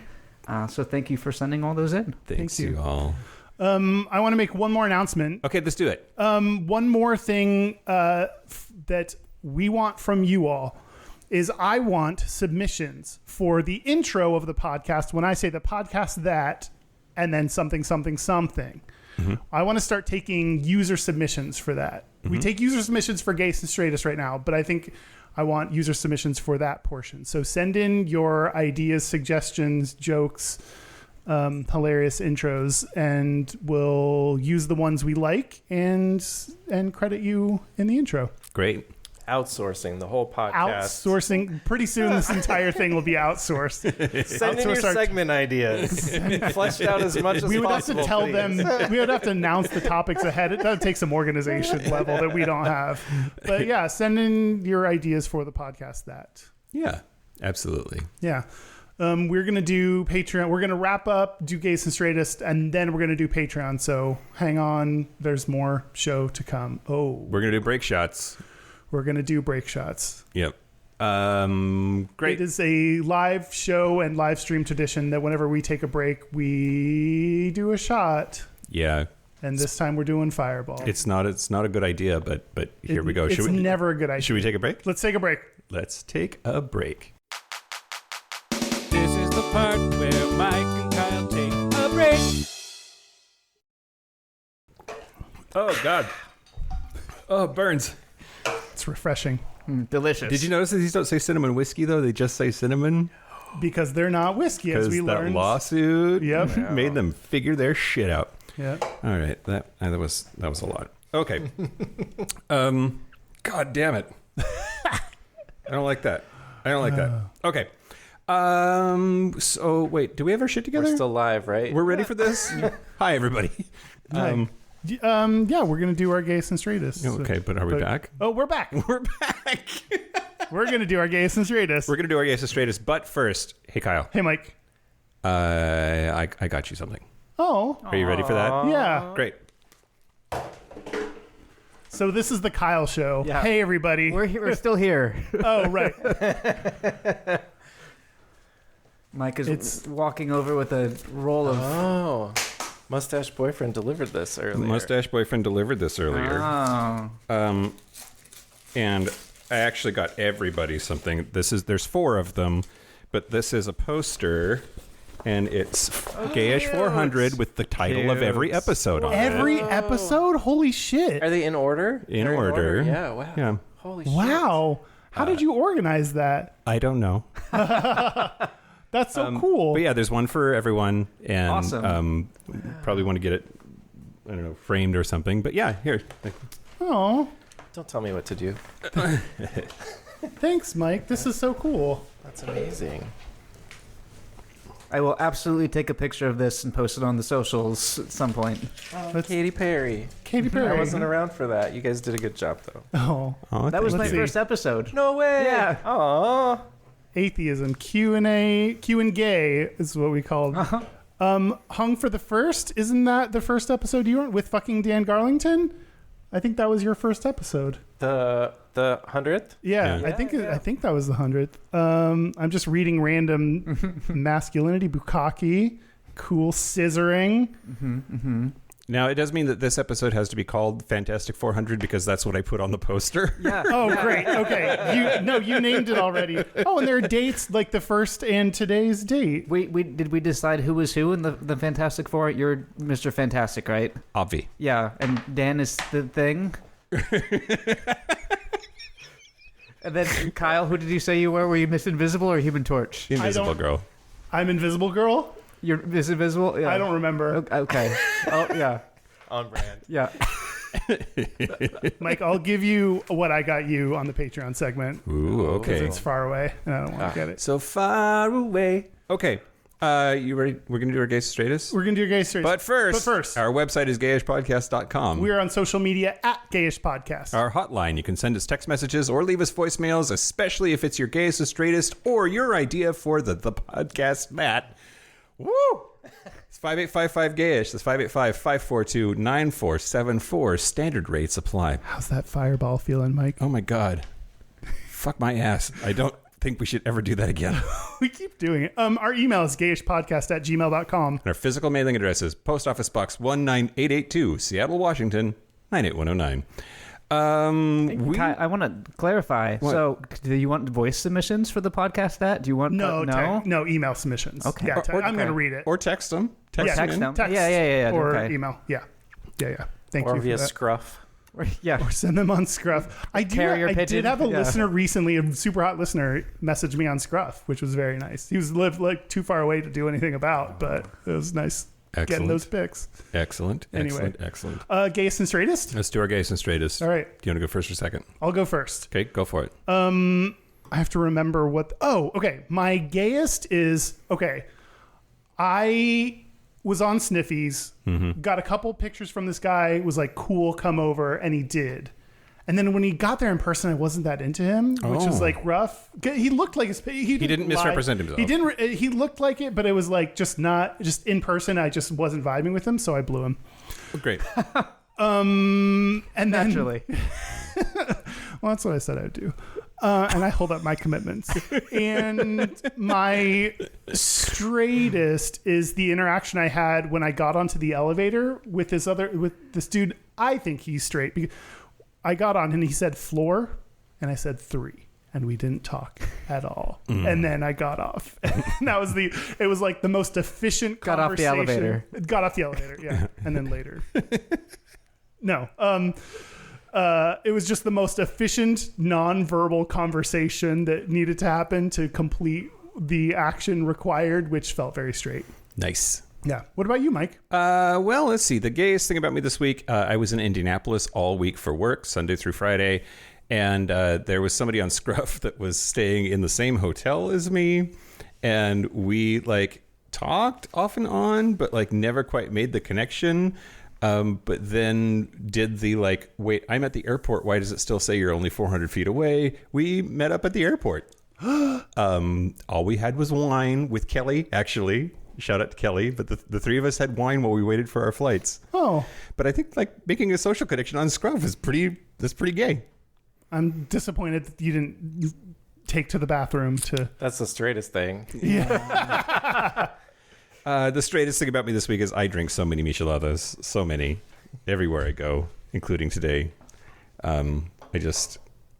So thank you for sending all those in. Thanks you. you all. I want to make one more announcement. Okay, let's do it. One more thing that we want from you all is I want submissions for the intro of the podcast. When I say the podcast that, and then something, something, something. I want to start taking user submissions for that. We take user submissions for Gayest and Straightest right now, but I think I want user submissions for that portion. So send in your ideas, suggestions, jokes, hilarious intros, and we'll use the ones we like and credit you in the intro. Great. Outsourcing the whole podcast. Outsourcing. Pretty soon, this entire thing will be outsourced. Send in your segment ideas. Fleshed out as much as possible. We would have to tell please. them. We would have to announce the topics ahead. That would take some organization level that we don't have. But yeah, send in your ideas for the podcast. That. Yeah, absolutely. Yeah. We're going to do Patreon. We're going to wrap up, do Gayest and Straightest, and then we're going to do Patreon. So hang on. There's more show to come. Oh. We're going to do break shots. We're going to do break shots. Yep. Great. It is a live show and live stream tradition that whenever we take a break, we do a shot. Yeah. And this time we're doing Fireball. It's not a good idea, but here we go. It's never a good idea. Should we take a break? Let's take a break. Let's take a break. This is the part where Mike and Kyle take a break. Oh, God. Oh, it burns. It's refreshing. Delicious. Did you notice that these don't say cinnamon whiskey, though? They just say cinnamon? Because they're not whiskey, as Because we that learned. lawsuit Yep. made them figure their shit out. Yeah. All right. That was a lot. Okay. God damn it. I don't like that. Okay. So wait, do we have our shit together? We're still live, right? We're ready for this? Hi, everybody. Yeah, we're going to do our Gayest and Straightest. Okay, but are we back? Oh, we're back. We're back. We're going to do our Gayest and Straightest. We're going to do our Gayest and Straightest, but first, hey, Kyle. Hey, Mike. I got you something. Oh. Are you ready for that? Yeah. Great. So this is the Kyle Show. Yeah. Hey, everybody. We're still here. Oh, right. Mike is walking over with a roll of... Oh. Mustache Boyfriend delivered this earlier. Mustache Boyfriend delivered this earlier. Oh. And I actually got everybody something. There's 4 of them, but this is a poster, and it's Gayish 400 with the title of every episode on it. Every episode? Holy shit. Are they in order? In They're order. Yeah, wow. Yeah. Holy shit. Wow. How did you organize that? I don't know. That's so cool. But yeah, there's one for everyone, and Awesome. probably want to get it, I don't know, framed or something. But yeah, here. Oh, Don't tell me what to do. thanks, Mike. This is so cool. That's amazing. I will absolutely take a picture of this and post it on the socials at some point. Katy Perry. Katy Perry. I wasn't around for that. You guys did a good job, though. Oh, That was my Let's see. first episode. No way. Yeah. Aw. atheism. Q and gay is what we called. Hung for the first. Isn't that the first episode you were with fucking Dan Garlington? I think that was your first episode. The 100th? Yeah, Yeah. I think that was the 100th. I'm just reading random masculinity, bukkake, cool scissoring. Now, it does mean that this episode has to be called Fantastic 400 because that's what I put on the poster. Yeah. Oh, great. Okay. You named it already. Oh, and there are dates like the first and today's date. Did we decide who was who in the Fantastic Four? You're Mr. Fantastic, right? Obvi. Yeah, and Dan is the thing. And then Kyle, who did you say you were? Were you Miss Invisible or Human Torch? Invisible Girl. I'm Invisible Girl? You're Miss Invisible? Yeah. I don't remember. Okay. Oh, yeah. On brand. Yeah. Mike, I'll give you what I got you on the Patreon segment. Ooh, Because okay. it's far away and I don't want to get it. So far away. Okay. You ready? We're going to do our Gayest Straightest? We're going to do a Gayest Straightest. But first, our website is gayishpodcast.com. We are on social media at Gayish Podcast. Our hotline. You can send us text messages or leave us voicemails, especially if it's your Gayest and Straightest or your idea for the podcast that. Woo! It's 585-5-GAYISH. That's 585-542-9474. Standard rates apply. How's that fireball feeling, Mike? Oh my God. Fuck my ass. I don't. think we should ever do that again. We keep doing it. Our email is gayishpodcast@gmail.com. And our physical mailing address is Post Office Box 19882, Seattle, Washington, 98109. I want to clarify. What? So, do you want voice submissions for the podcast? Do you want No email submissions. Okay. Yeah, I'm going to read it. Or text them. Text in. them. Text Yeah. Or Okay. email. Yeah. Thank Or you. via for that. Scruff. Yeah. Or send them on Scruff. I Carrier did pigeon. have a Yeah. listener recently, a super hot listener, message me on Scruff, which was very nice. He lived like too far away to do anything about, but it was nice getting Excellent. those pics. Excellent. Anyway. Excellent. Gayest and Straightest? Let's do our Gayest and Straightest. All right. Do you want to go first or second? I'll go first. Okay, go for it. I have to remember what. Okay. My gayest is I was on Sniffies, got a couple pictures from this guy, was like, cool, come over, and he did. And then when he got there in person, I wasn't that into him, which was like rough. He looked like he didn't misrepresent himself. He didn't. He looked like it, but it was like just in person. I just wasn't vibing with him, so I blew him. Oh, great. And then Naturally. well, that's what I said I would do. And I hold up my commitments. And my straightest is the interaction I had when I got onto the elevator with this dude. I think he's straight. Because I got on and he said floor, and I said 3. And we didn't talk at all. And then I got off. And that was it was like the most efficient Got off the conversation. elevator. Got off the elevator, yeah. And then later. No. It was just the most efficient, non-verbal conversation that needed to happen to complete the action required, which felt very straight. Nice. Yeah. What about you, Mike? Well, let's see. The gayest thing about me this week, I was in Indianapolis all week for work, Sunday through Friday. And there was somebody on Scruff that was staying in the same hotel as me. And we talked off and on, but never quite made the connection. But then did the wait, I'm at the airport. Why does it still say you're only 400 feet away? We met up at the airport. All we had was wine with Kelly, actually. Shout out to Kelly. But the three of us had wine while we waited for our flights. Oh. But I think making a social connection on Scruff is that's pretty gay. I'm disappointed that you didn't take to the bathroom to... That's the straightest thing. Yeah. The straightest thing about me this week is I drink so many micheladas, so many, everywhere I go, including today. I'm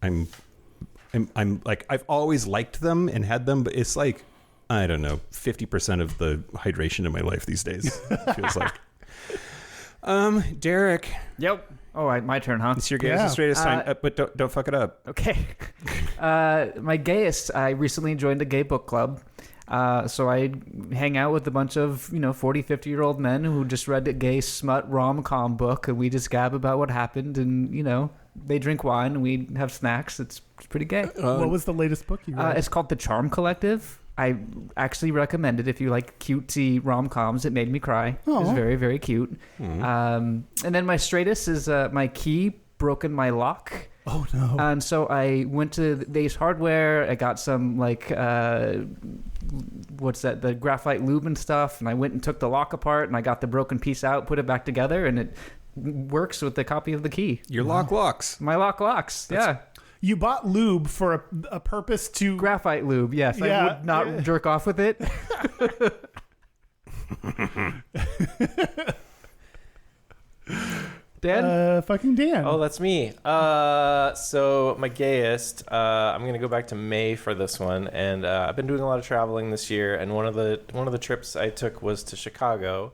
I've always liked them and had them, but it's I don't know, 50% of the hydration in my life these days. It feels like. Derek. Yep. Oh, my turn, huh? It's your gayest and straightest time, but don't fuck it up. Okay. My gayest, I recently joined a gay book club. So I hang out with a bunch of, 40, 50-year-old men who just read a gay smut rom-com book, and we just gab about what happened, and, they drink wine, and we have snacks. It's pretty gay. What was the latest book you read? It's called The Charm Collective. I actually recommend it if you like cutesy rom-coms. It made me cry. It was very, very cute. And then my straightest is my key broken my lock. Oh, no. And so I went to the Ace Hardware. I got some, the graphite lube and stuff. And I went and took the lock apart, and I got the broken piece out, put it back together, and it works with the copy of the key. Your lock locks. My lock locks, yeah. You bought lube for a purpose to... Graphite lube, yes. Yeah, I would not jerk off with it. Dan? Fucking Dan. Oh, that's me. So my gayest, I'm gonna go back to May for this one, and I've been doing a lot of traveling this year, and one of the trips I took was to Chicago,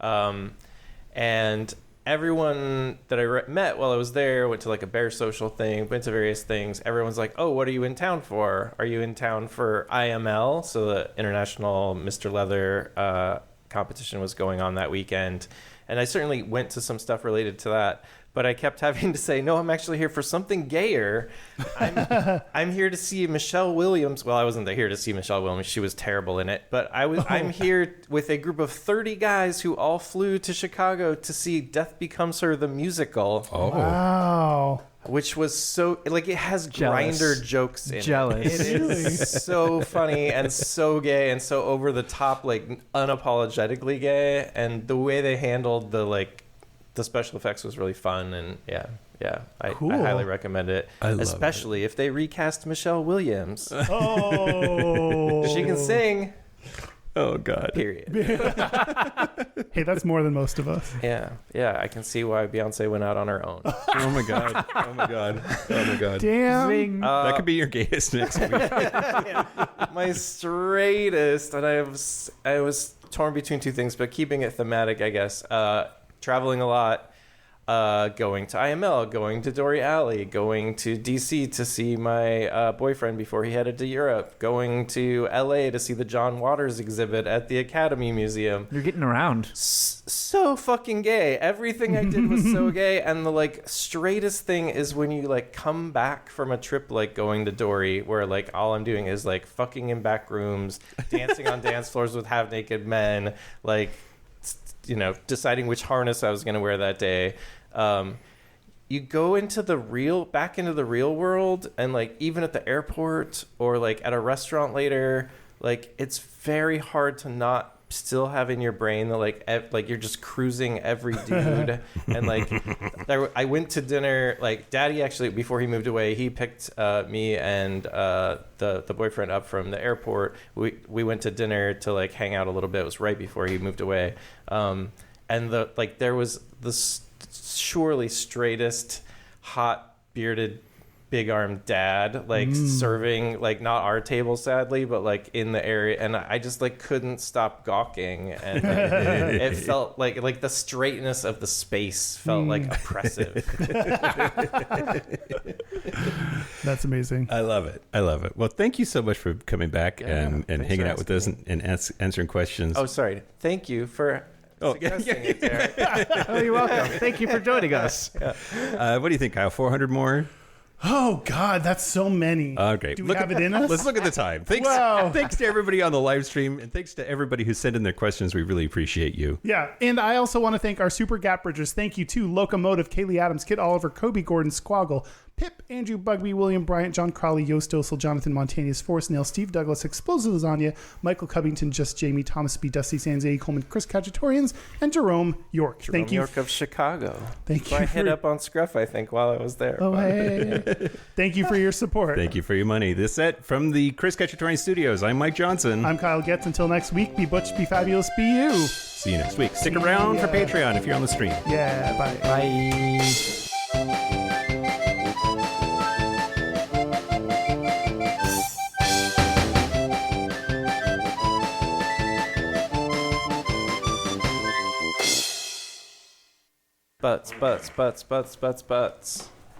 and everyone that I met while I was there went to a bear social thing, went to various things. Everyone's like, "Oh, what are you in town for? Are you in town for IML?" So the International Mr. Leather competition was going on that weekend. And I certainly went to some stuff related to that, but I kept having to say, no, I'm actually here for something gayer. I'm here to see Michelle Williams. Well, I wasn't here to see Michelle Williams. She was terrible in it. But I'm here with a group of 30 guys who all flew to Chicago to see Death Becomes Her, the musical. Oh. Wow. Which was so, it has grinder jokes in it. Jealous. It is so funny and so gay and so over the top, unapologetically gay. And the way they handled the the special effects was really fun, and I Cool. highly recommend it. I love Especially if they recast Michelle Williams. Oh. She can sing. Oh God. Period. Hey, that's more than most of us. Yeah, I can see why Beyonce went out on her own. Oh my God. Oh my God. Oh my God. Damn. Zing. That could be your gayest next week. My straightest, and I was torn between two things, but keeping it thematic, I guess. Traveling a lot, going to IML, going to Dory Alley, going to DC to see my boyfriend before he headed to Europe, going to LA to see the John Waters exhibit at the Academy Museum. You're getting around. So fucking gay. Everything I did was so gay. And the like straightest thing is when you like come back from a trip like going to Dory, where like all I'm doing is like fucking in back rooms, dancing on dance floors with half naked men, like, you know, deciding which harness I was going to wear that day. You go back into the real world, and like even at the airport or like at a restaurant later, like it's very hard to not still have in your brain that like you're just cruising every dude. And like I went to dinner, like Daddy actually, before he moved away, he picked me and the boyfriend up from the airport. We went to dinner to like hang out a little bit. It was right before he moved away. And there was the surely straightest hot bearded big arm dad like serving, like not our table sadly, but like in the area, and I just like couldn't stop gawking, and it felt like the straightness of the space felt like oppressive. That's amazing. I love it. Well, thank you so much for coming back and hanging out with us and answering questions. Oh, sorry. Thank you for suggesting it, Derek. Oh, you're welcome. Thank you for joining us. What do you think, Kyle? 400 more? Oh God, that's so many. Okay. Do we have it in us? Let's look at the time. Thanks, Wow. thanks to everybody on the live stream, and thanks to everybody who sent in their questions. We really appreciate you. Yeah, and I also want to thank our super gap bridgers. Thank you to Locomotive, Kaylee Adams, Kit Oliver, Kobe Gordon, Squaggle, Pip, Andrew Bugby, William Bryant, John Crowley, Yost Osel, Jonathan Montanius, Forrest Nail, Steve Douglas, Explosive Lasagna, Michael Covington, Just Jamie, Thomas B, Dusty Sands, A. Coleman, Chris Kachatorians, and Jerome York. Thank you. York of Chicago. Thank So you. I hit up on Scruff, I think, while I was there. Oh, hey. Thank you for your support. Thank you for your money. This set from the Chris Kachatorian Studios. I'm Mike Johnson. I'm Kyle Getz. Until next week, be butch, be fabulous, be you. See you next week. Stick around for Patreon if you're on the stream. Yeah, bye. Bye. Butts.